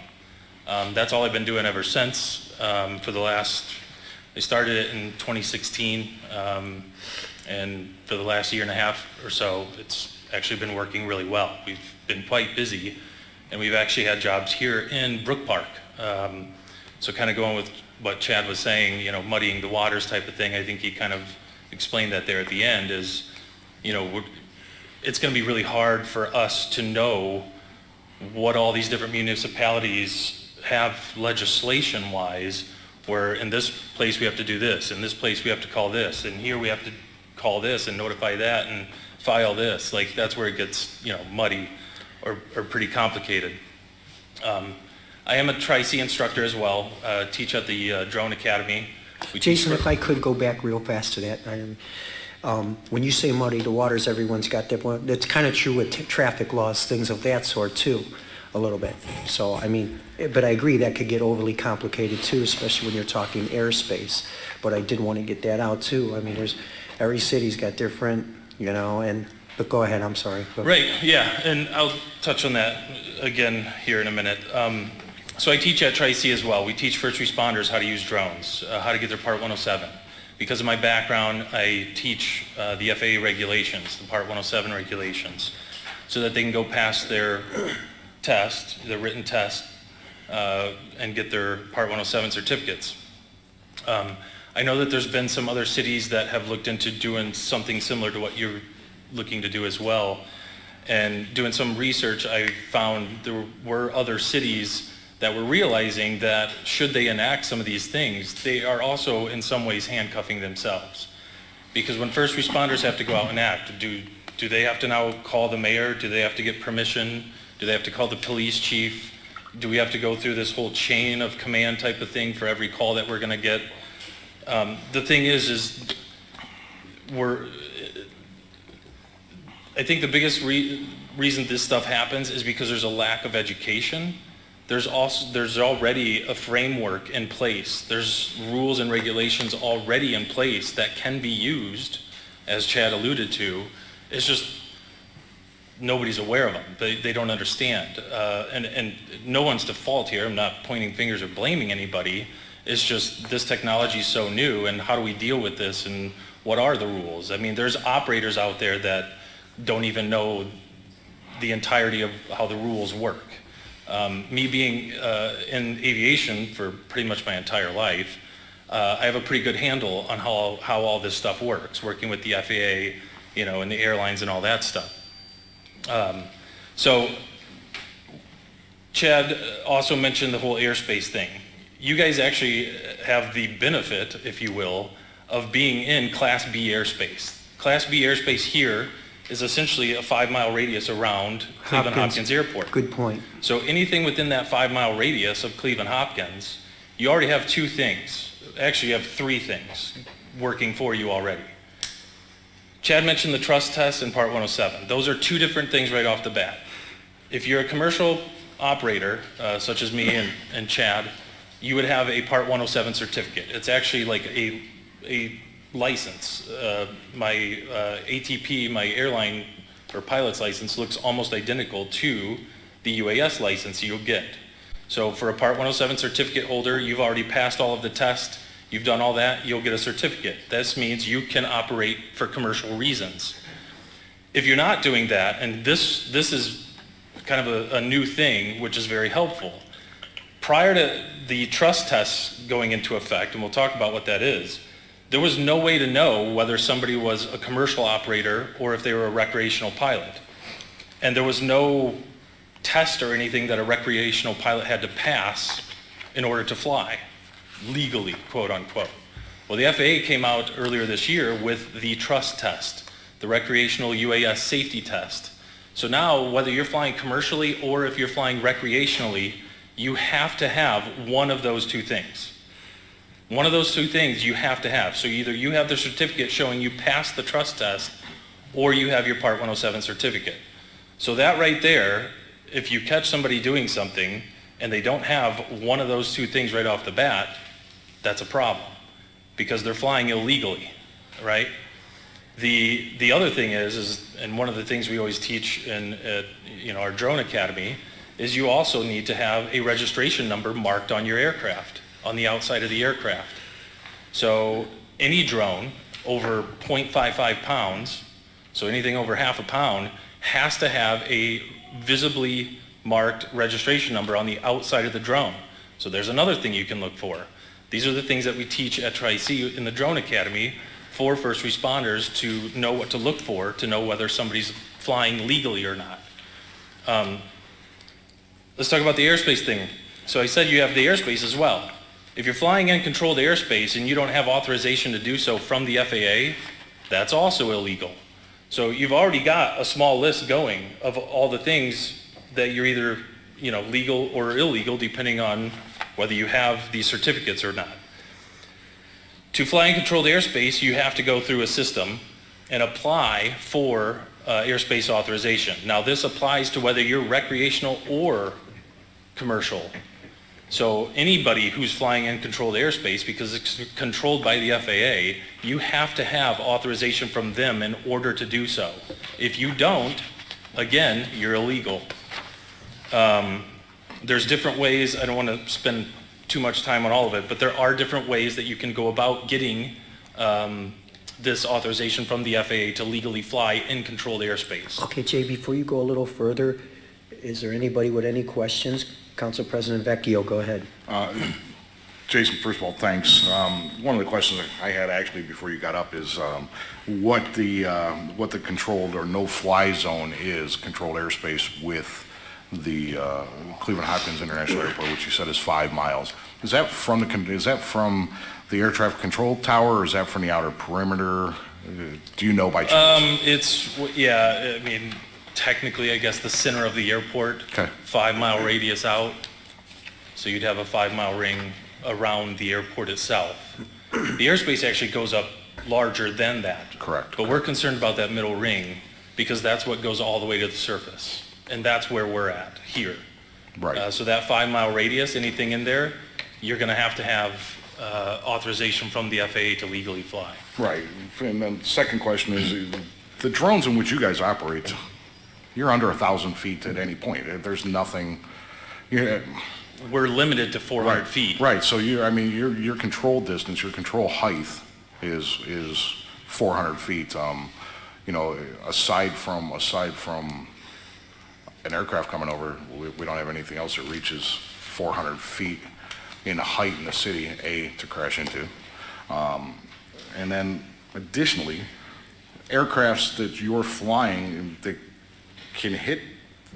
That's all I've been doing ever since. I started it in 2016, and for the last year and a half or so, it's actually been working really well. We've been quite busy, and we've actually had jobs here in Brook Park. So kind of going with what Chad was saying, you know, muddying the waters type of thing, I think he kind of explained that there at the end is, you know, it's going to be really hard for us to know what all these different municipalities have legislation-wise, where in this place we have to do this, in this place we have to call this, and here we have to call this and notify that and file this. Like, that's where it gets, you know, muddy or pretty complicated. I am a Tri-C instructor as well, teach at the Drone Academy. Jason, if I could go back real fast to that. When you say muddy the waters, everyone's got that. That's kind of true with traffic laws, things of that sort too, a little bit. So, I mean, but I agree that could get overly complicated too, especially when you're talking airspace. But I did want to get that out too. I mean, every city's got different, you know, but go ahead, I'm sorry. Right, yeah, and I'll touch on that again here in a minute. So I teach at Tri-C as well. We teach first responders how to use drones, how to get their Part 107. Because of my background, I teach the FAA regulations, the Part 107 regulations, so that they can go past their test, their written test, and get their Part 107 certificates. I know that there's been some other cities that have looked into doing something similar to what you're looking to do as well. And doing some research, I found there were other cities that were realizing that should they enact some of these things, they are also in some ways handcuffing themselves. Because when first responders have to go out and act, do they have to now call the mayor? Do they have to get permission? Do they have to call the police chief? Do we have to go through this whole chain of command type of thing for every call that we're gonna get? The thing is I think the biggest reason this stuff happens is because there's a lack of education. There's already a framework in place. There's rules and regulations already in place that can be used, as Chad alluded to. It's just nobody's aware of them. They don't understand. And no one's to fault here. I'm not pointing fingers or blaming anybody. It's just this technology is so new, and how do we deal with this, and what are the rules? I mean, there's operators out there that don't even know the entirety of how the rules work. Me being in aviation for pretty much my entire life, I have a pretty good handle on how all this stuff works, working with the FAA, you know, and the airlines and all that stuff. So Chad also mentioned the whole airspace thing. You guys actually have the benefit, if you will, of being in Class B airspace. Class B airspace here is essentially a 5-mile radius around Cleveland Hopkins Airport. Good point. So anything within that 5-mile radius of Cleveland Hopkins, you already have two things. Actually, you have three things working for you already. Chad mentioned the trust test and Part 107. Those are two different things right off the bat. If you're a commercial operator, such as me and Chad, you would have a Part 107 certificate. It's actually like a license. My ATP, my airline or pilot's license, looks almost identical to the UAS license you'll get. So for a Part 107 certificate holder, you've already passed all of the tests, you've done all that, you'll get a certificate. This means you can operate for commercial reasons. If you're not doing that, and this is kind of a new thing, which is very helpful. Prior to the trust tests going into effect, and we'll talk about what that is, there was no way to know whether somebody was a commercial operator or if they were a recreational pilot. And there was no test or anything that a recreational pilot had to pass in order to fly, legally, quote unquote. Well, the FAA came out earlier this year with the trust test, the recreational UAS safety test. So now, whether you're flying commercially or if you're flying recreationally, you have to have one of those two things. One of those two things you have to have. So either you have the certificate showing you passed the trust test, or you have your Part 107 certificate. So that right there, if you catch somebody doing something and they don't have one of those two things right off the bat, that's a problem, because they're flying illegally, right? The other thing is, and one of the things we always teach in our drone academy, is you also need to have a registration number marked on your aircraft, on the outside of the aircraft. So any drone over 0.55 pounds, so anything over half a pound, has to have a visibly marked registration number on the outside of the drone. So there's another thing you can look for. These are the things that we teach at Tri-C in the Drone Academy for first responders to know what to look for, to know whether somebody's flying legally or not. Let's talk about the airspace thing. So I said you have the airspace as well. If you're flying in controlled airspace and you don't have authorization to do so from the FAA, that's also illegal. So you've already got a small list going of all the things that you're either, legal or illegal, depending on whether you have these certificates or not. To fly in controlled airspace, you have to go through a system and apply for airspace authorization. Now this applies to whether you're recreational or commercial. So anybody who's flying in controlled airspace, because it's controlled by the FAA, you have to have authorization from them in order to do so. If you don't, again, you're illegal. There's different ways, I don't want to spend too much time on all of it, but there are different ways that you can go about getting this authorization from the FAA to legally fly in controlled airspace. Okay, Jay, before you go a little further, is there anybody with any questions? Council President Vecchio, go ahead. Jason, first of all, thanks. One of the questions I had actually before you got up is what the controlled or no-fly zone is, controlled airspace with the Cleveland Hopkins International Airport, which you said is 5 miles. Is that from the air traffic control tower, or is that from the outer perimeter? Do you know by chance? Technically, I guess the center of the airport, Okay. 5 mile radius out. So you'd have a 5 mile ring around the airport itself. The airspace actually goes up larger than that. Correct. But we're concerned about that middle ring because that's what goes all the way to the surface. And that's where we're at here. Right. So that 5 mile radius, anything in there, you're gonna have to have authorization from the FAA to legally fly. Right. And then the second question is, the drones in which you guys operate, you're under 1,000 feet at any point. There's nothing. We're limited to 400 feet. Right. So your control distance, your control height is 400 feet. Aside from an aircraft coming over, we don't have anything else that reaches 400 feet in height in the city, to crash into. And then additionally, aircrafts that you're flying that can hit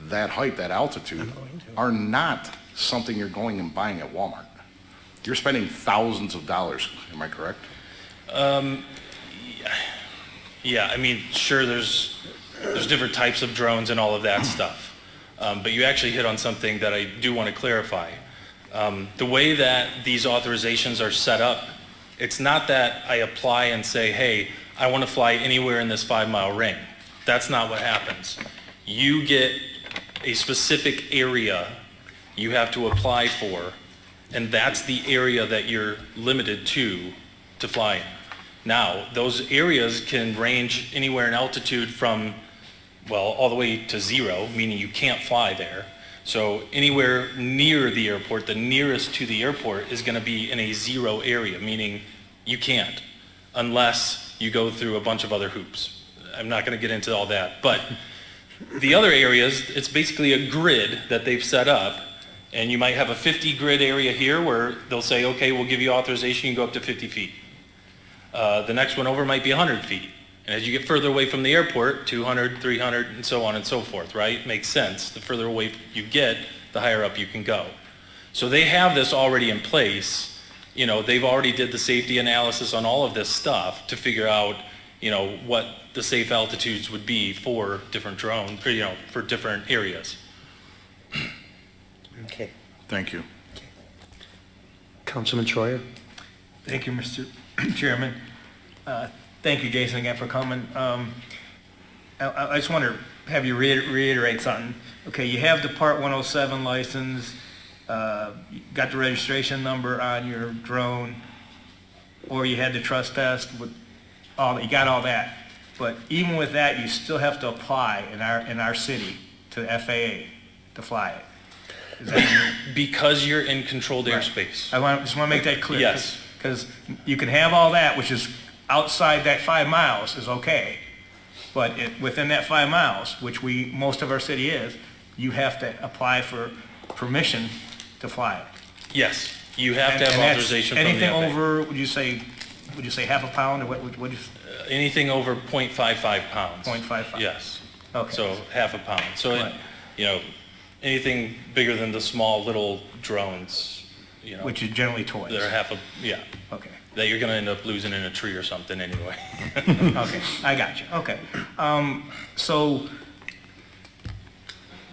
that height, that altitude, are not something you're going and buying at Walmart. You're spending thousands of dollars, am I correct? Yeah, sure, there's different types of drones and all of that stuff. But you actually hit on something that I do want to clarify. The way that these authorizations are set up, it's not that I apply and say, hey, I want to fly anywhere in this 5 mile ring. That's not what happens. You get a specific area you have to apply for, and that's the area that you're limited to fly in. Now, those areas can range anywhere in altitude from, all the way to 0, meaning you can't fly there. So anywhere near the airport, the nearest to the airport is going to be in a 0 area, meaning you can't, unless you go through a bunch of other hoops. I'm not going to get into all that, but the other areas, it's basically a grid that they've set up, and you might have a 50 grid area here where they'll say, okay, we'll give you authorization, you can go up to 50 feet. The next one over might be 100 feet. And as you get further away from the airport, 200, 300, and so on and so forth, right? Makes sense. The further away you get, the higher up you can go. So they have this already in place. They've already did the safety analysis on all of this stuff to figure out, what the safe altitudes would be for different drones, or, for different areas. Okay. Thank you. Councilman Troyer? Thank you, Mr. Chairman. Thank you, Jason, again for coming. I just want to have you reiterate something. Okay, you have the Part 107 license, you got the registration number on your drone, or you had the trust test with all, you got all that. But even with that, you still have to apply in our city to the FAA to fly it. Is that, Because you're in controlled airspace. just want to make that clear. Yes. Because you can have all that, which is outside that 5 miles, is okay. But within that 5 miles, which most of our city is, you have to apply for permission to fly it. Yes, you have to have And that's authorization from the anything FAA. over, would you say half a pound, or what is, Anything over 0.55 pounds. 0.55? Yes. Okay. So half a pound. So, Right. anything bigger than the small little drones, which is generally toys? that are Okay. that you're gonna end up losing in a tree or something anyway. Okay, I got you, okay. So,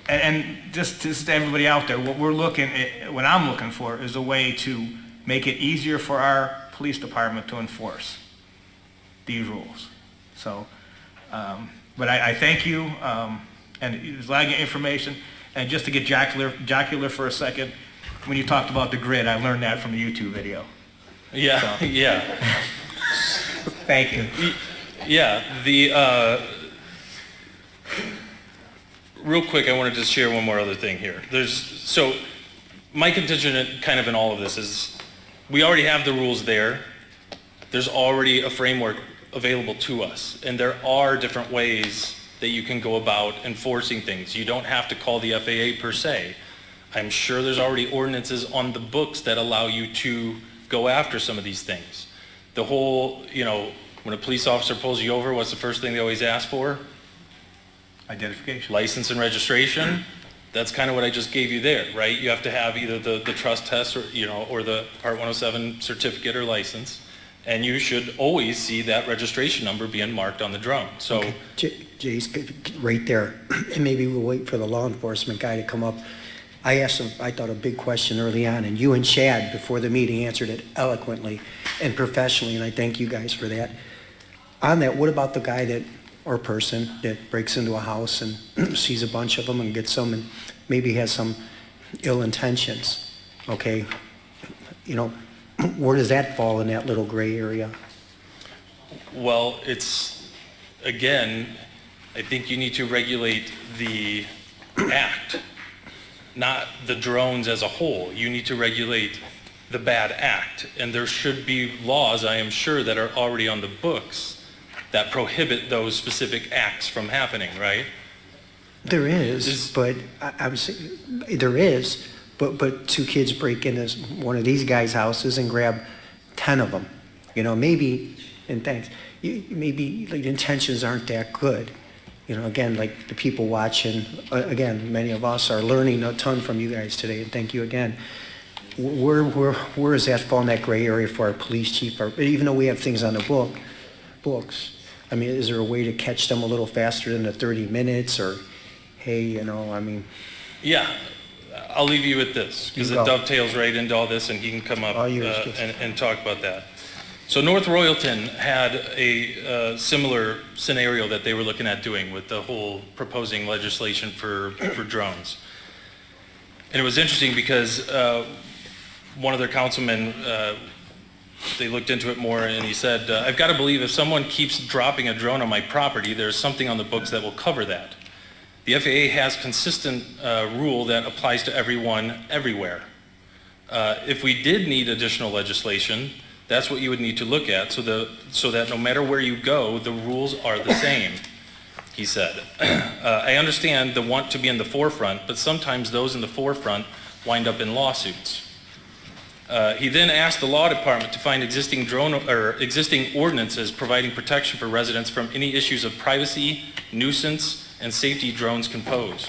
and just to everybody out there, what I'm looking for is a way to make it easier for our police department to enforce these rules. So, but I thank you, and there's a lot of good information. And just to get jocular for a second, when you talked about the grid, I learned that from the YouTube video. Yeah, So. yeah. Thank you. Yeah, real quick, I wanted to share one more other thing here. So my contention kind of in all of this is we already have the rules there. There's already a framework available to us, and there are different ways that you can go about enforcing things. You don't have to call the FAA per se. I'm sure there's already ordinances on the books that allow you to go after some of these things. The whole, when a police officer pulls you over, what's the first thing they always ask for? Identification. License and registration. That's kind of what I just gave you there, right? You have to have either the trust test or the Part 107 certificate or license, and you should always see that registration number being marked on the drone. So, Jay's right there, and maybe we'll wait for the law enforcement guy to come up. I asked him, I thought, a big question early on, and you and Chad before the meeting answered it eloquently and professionally, and I thank you guys for that. On that, what about the guy or person that breaks into a house and sees a bunch of them and gets some and maybe has some ill intentions, okay? Where does that fall in that little gray area? well, again, I think you need to regulate the act, not the drones as a whole. You need to regulate the bad act. And there should be laws, I am sure, that are already on the books that prohibit those specific acts from happening, right? There is, but there is, but two kids break into one of these guys' houses and grab 10 of them. Maybe, and thanks, maybe the intentions aren't that good. Again, like the people watching, again, many of us are learning a ton from you guys today, and thank you again. Where does that fall in that gray area for our police chief? Even though we have things on the books, I mean, is there a way to catch them a little faster than the 30 minutes, or, hey, Yeah, I'll leave you with this, because it dovetails right into all this, and he can come up and talk about that. So North Royalton had a similar scenario that they were looking at doing with the whole proposing legislation for drones. And it was interesting because one of their councilmen, they looked into it more, and he said, I've got to believe if someone keeps dropping a drone on my property, there's something on the books that will cover that. The FAA has consistent rule that applies to everyone, everywhere. If we did need additional legislation, that's what you would need to look at, so that no matter where you go, the rules are the same, he said. I understand the want to be in the forefront, but sometimes those in the forefront wind up in lawsuits. He then asked the law department to find existing ordinances providing protection for residents from any issues of privacy, nuisance, and safety drones can pose.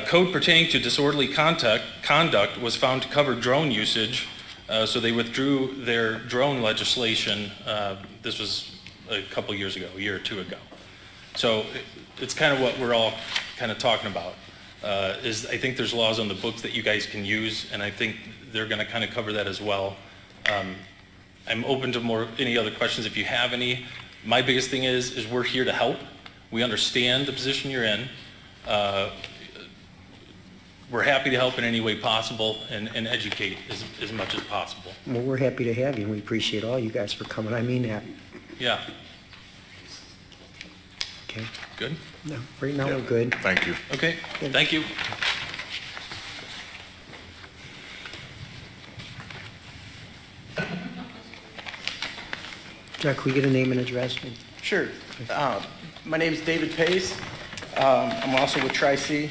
Code pertaining to disorderly conduct was found to cover drone usage, so they withdrew their drone legislation. This was a couple years ago, a year or two ago. So it's kind of what we're all kind of talking about. I think there's laws on the books that you guys can use, and I think they're going to kind of cover that as well. I'm open to any other questions if you have any. My biggest thing is we're here to help. We understand the position you're in. We're happy to help in any way possible and educate as much as possible. Well, we're happy to have you, and we appreciate all you guys for coming. I mean that. Yeah. Okay. Good? No, right now we're good. Thank you. Okay, thank you. Jack, can we get a name and address? Sure. My name is David Pace. I'm also with Tri-C.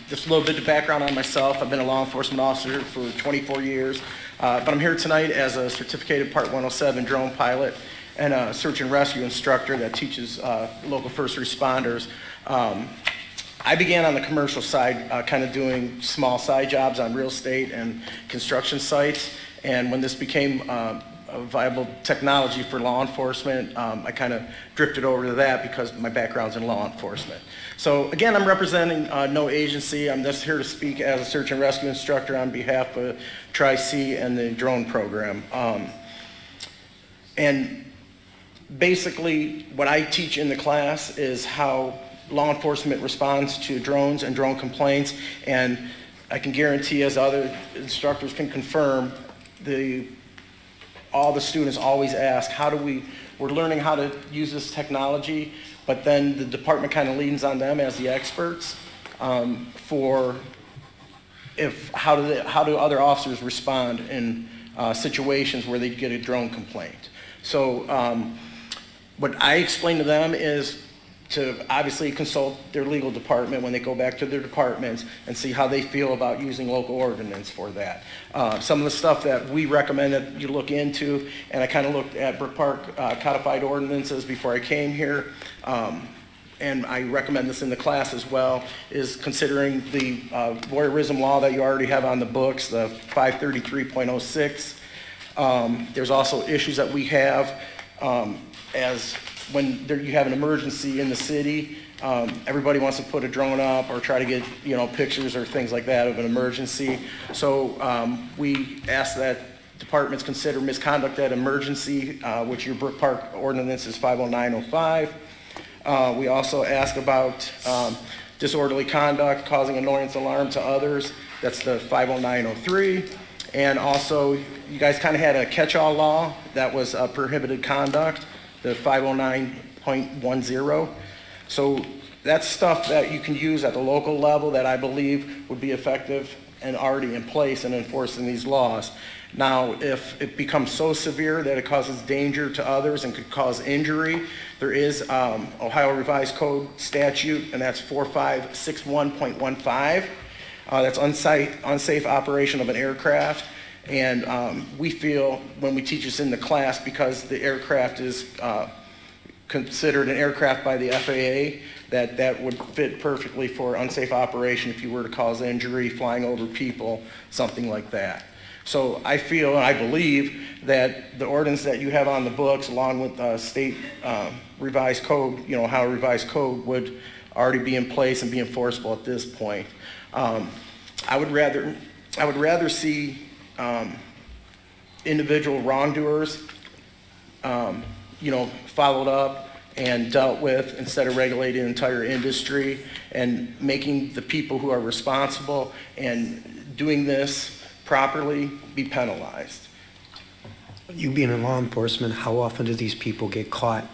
Just a little bit of background on myself. I've been a law enforcement officer for 24 years, but I'm here tonight as a certificated Part 107 drone pilot and a search and rescue instructor that teaches local first responders. I began on the commercial side, kind of doing small side jobs on real estate and construction sites, and when this became a viable technology for law enforcement, I kind of drifted over to that because my background's in law enforcement. So again, I'm representing no agency. I'm just here to speak as a search and rescue instructor on behalf of Tri-C and the drone program. And basically, what I teach in the class is how law enforcement responds to drones and drone complaints, and I can guarantee, as other instructors can confirm, all the students always ask, we're learning how to use this technology, but then the department kind of leans on them as the experts how do other officers respond in situations where they get a drone complaint. So what I explain to them is to obviously consult their legal department when they go back to their departments and see how they feel about using local ordinance for that. Some of the stuff that we recommend that you look into, and I kind of looked at Brook Park codified ordinances before I came here, and I recommend this in the class as well, is considering the voyeurism law that you already have on the books, the 533.06. There's also issues that we have as when you have an emergency in the city, everybody wants to put a drone up or try to get pictures or things like that of an emergency. So we ask that departments consider misconduct at emergency, which your Brook Park ordinance is 50905. We also ask about disorderly conduct causing annoyance, alarm to others. That's the 50903. And also, you guys kind of had a catch-all law that was prohibited conduct, the 509.10. So that's stuff that you can use at the local level that I believe would be effective and already in place in enforcing these laws. Now, if it becomes so severe that it causes danger to others and could cause injury, there is Ohio Revised Code statute, and that's 4561.15. That's unsafe operation of an aircraft. And we feel when we teach this in the class, because the aircraft is considered an aircraft by the FAA, that would fit perfectly for unsafe operation if you were to cause injury, flying over people, something like that. So I feel and I believe that the ordinance that you have on the books, along with state revised code, Ohio Revised Code, would already be in place and be enforceable at this point. I would rather see individual wrongdoers, followed up and dealt with instead of regulating the entire industry and making the people who are responsible and doing this properly be penalized. You being in law enforcement, how often do these people get caught?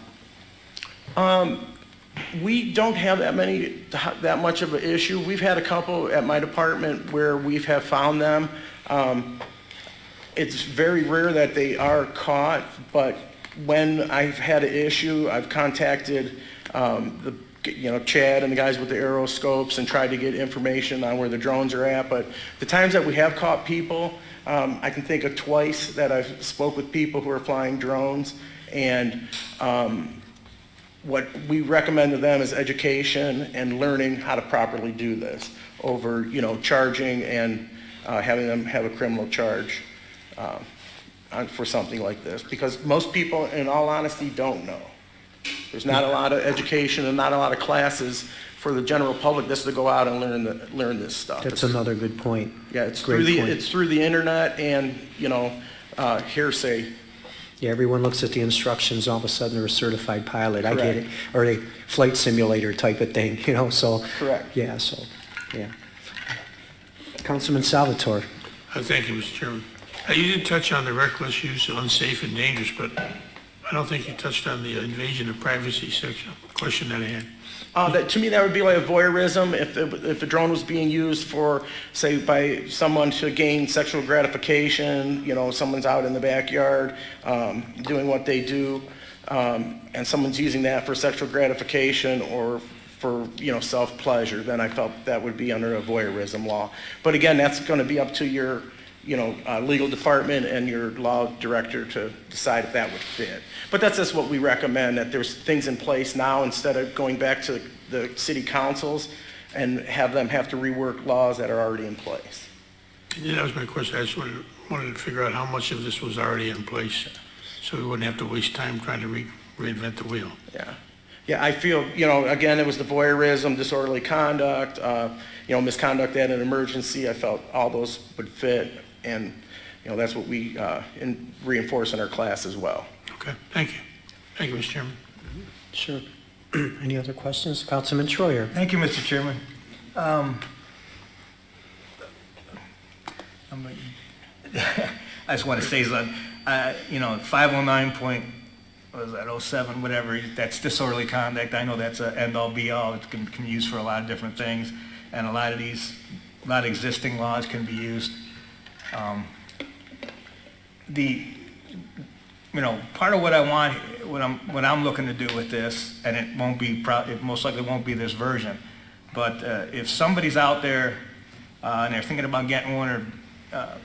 We don't have that much of an issue. We've had a couple at my department where we have found them. It's very rare that they are caught, but when I've had an issue, I've contacted Chad and the guys with the aeroscopes and tried to get information on where the drones are at. But the times that we have caught people, I can think of twice that I've spoke with people who are flying drones, and what we recommend to them is education and learning how to properly do this over, charging and having them have a criminal charge for something like this, because most people, in all honesty, don't know. There's not a lot of education and not a lot of classes for the general public just to go out and learn this stuff. That's another good point. Yeah, it's through the internet and hearsay. Yeah, everyone looks at the instructions, all of a sudden they're a certified pilot. Correct. I get it. Or a flight simulator type of thing, so. Correct. Yeah, Councilman Salvatore. Thank you, Mr. Chairman. You did touch on the reckless use of unsafe and dangerous, but I don't think you touched on the invasion of privacy section, question that I had. To me, that would be like voyeurism if a drone was being used for, say, by someone to gain sexual gratification. You know, someone's out in the backyard doing what they do, and someone's using that for sexual gratification or for, you know, self-pleasure. Then I felt that would be under a voyeurism law. But again, that's going to be up to your, you know, legal department and your law director to decide if that would fit. But that's just what we recommend, that there's things in place now instead of going back to the city councils and have them have to rework laws that are already in place. Yeah, that was my question. I just wanted to figure out how much of this was already in place so we wouldn't have to waste time trying to reinvent the wheel. Yeah. Yeah, I feel, you know, again, it was the voyeurism, disorderly conduct, you know, misconduct at an emergency. I felt all those would fit, and, you know, that's what we reinforce in our class as well. Okay, thank you. Thank you, Mr. Chairman. Sure. Any other questions? Councilman Schroyer. Thank you, Mr. Chairman. I just want to say something. You know, 509.07, whatever, that's disorderly conduct. I know that's a end-all be-all. It can be used for a lot of different things, and a lot of existing laws can be used. You know, part of what I want, what I'm looking to do with this, and it won't be, it most likely won't be this version, but if somebody's out there and they're thinking about getting one, or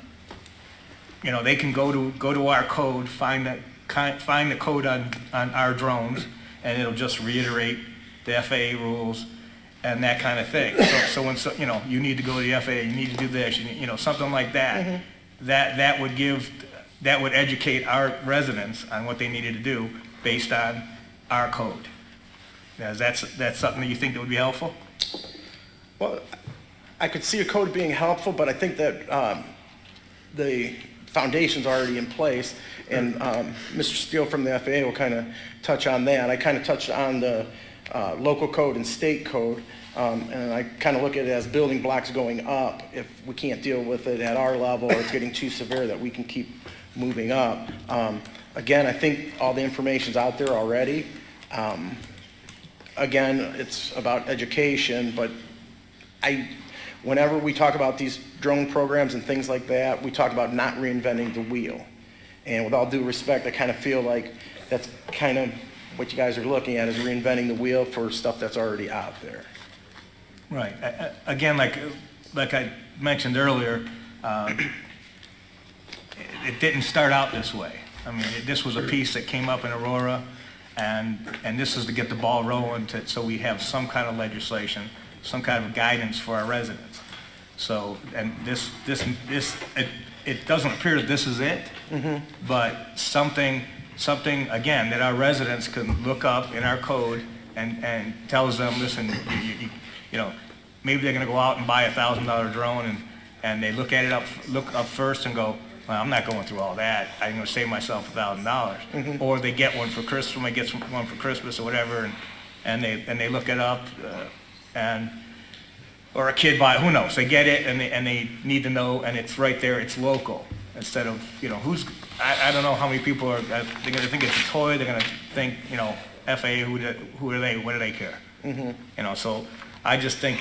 you know, they can go to our code, find the code on our drones, and it'll just reiterate the FAA rules and that kind of thing. So when you know, you need to go to the FAA, you need to do this, you know, something like that. Mm-hmm. That would educate our residents on what they needed to do based on our code. Now, that's something that you think that would be helpful? Well, I could see a code being helpful, but I think that the foundation's already in place, and Mr. Steele from the FAA will kind of touch on that. I kind of touched on the local code and state code, and I kind of look at it as building blocks going up. If we can't deal with it at our level, or it's getting too severe, that we can keep moving up. Again, I think all the information's out there already. Again, it's about education, but whenever we talk about these drone programs and things like that, we talk about not reinventing the wheel. And with all due respect, I kind of feel like that's kind of what you guys are looking at, is reinventing the wheel for stuff that's already out there. Right. Again, like I mentioned earlier, it didn't start out this way. I mean, this was a piece that came up in Aurora, and this is to get the ball rolling so we have some kind of legislation, some kind of guidance for our residents. So, and it doesn't appear that this is it, mm-hmm. but something again that our residents can look up in our code and tells them, listen, you know, maybe they're going to go out and buy a $1,000 drone, and they look up first and go, well, I'm not going through all that. I'm going to save myself $1,000. Mm-hmm. Or they get one for Christmas, somebody gets one for Christmas or whatever, and they look it up, or a kid buy it, who knows? They get it and they need to know, and it's right there, it's local. Instead of, you know, I don't know how many people are, they're going to think it's a toy, they're going to think, you know, FAA, who are they, what do they care? Mm-hmm. You know, so I just think,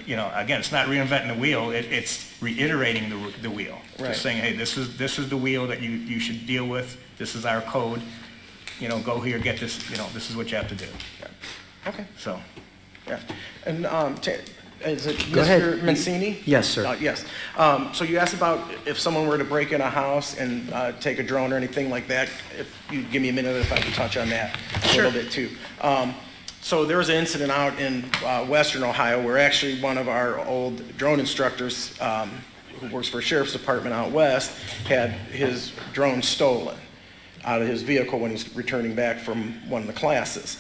you know, again, it's not reinventing the wheel, it's reiterating the wheel. Right. Just saying, hey, this is the wheel that you should deal with, this is our code, you know, go here, get this, you know, this is what you have to do. Yeah. Okay. So. Yeah. And is it Go Mr. ahead. Mancini? Yes, sir. Yes. So you asked about if someone were to break in a house and take a drone or anything like that. If you give me a minute, if I could touch on that a little bit too. So there was an incident out in western Ohio where actually one of our old drone instructors who works for a sheriff's department out west had his drone stolen out of his vehicle when he's returning back from one of the classes.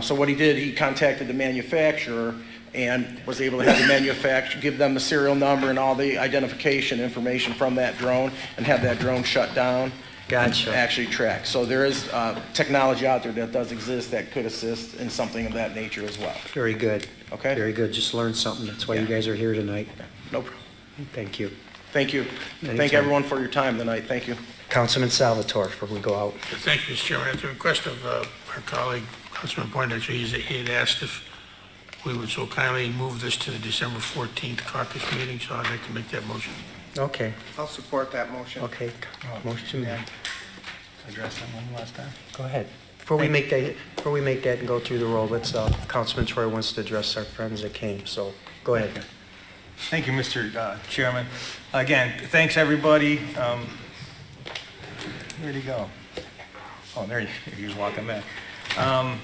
So what he did, he contacted the manufacturer and was able to have the manufacturer give them the serial number and all the identification information from that drone and have that drone shut down. Gotcha. And actually track. So there is technology out there that does exist that could assist in something of that nature as well. Very good. Okay. Very good. Just learned something. That's why you guys are here tonight. No problem. Thank you. Thank you. Thank Anytime. everyone for your time tonight. Thank you. Councilman Salvatore, before we go out. Thank you, Mr. Chairman. At the request of our colleague, Councilman Poindexter, he had asked if we would so kindly move this to the December 14th caucus meeting, so I'd like to make that motion. Okay, I'll support that motion. okay. Motion made. Address that one last time. Go ahead. Before we make that and go through the roll, let's, Councilman Troy wants to address our friends that came, so go ahead. Thank you, Mr. Chairman. Again, thanks, everybody. Where'd he go? Oh, there he was walking back. And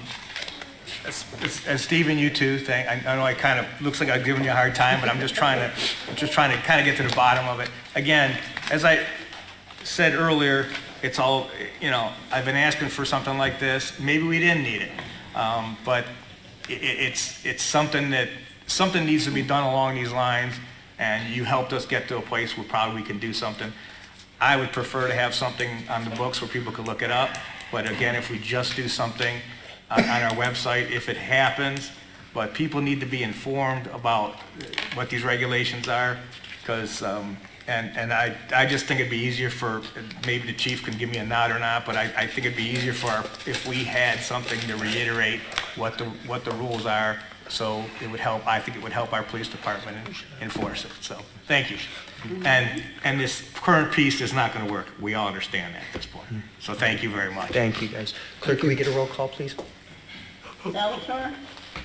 Steven, you too, I know I kind of, looks like I've given you a hard time, but I'm just trying to kind of get to the bottom of it. Again, as I said earlier, it's all, I've been asking for something like this. Maybe we didn't need it. But it's something needs to be done along these lines, and you helped us get to a place where probably we can do something. I would prefer to have something on the books where people could look it up, but again, if we just do something on our website, if it happens, but people need to be informed about what these regulations are, because, and I just think it'd be easier for, maybe the chief can give me a nod or not, but I think it'd be easier if we had something to reiterate what the rules are, so it would help, I think it would help our police department enforce it, so, thank you. And this current piece is not going to work. We all understand that at this point. So thank you very much. Thank you, guys. Clerk, can we get a roll call, please? Salvatore,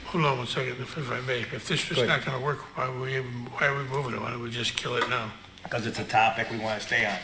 Hold on one second, if I may. If this was Go ahead. not going to work, why are we moving it? Why don't we just kill it now? Because it's a topic we want to stay on.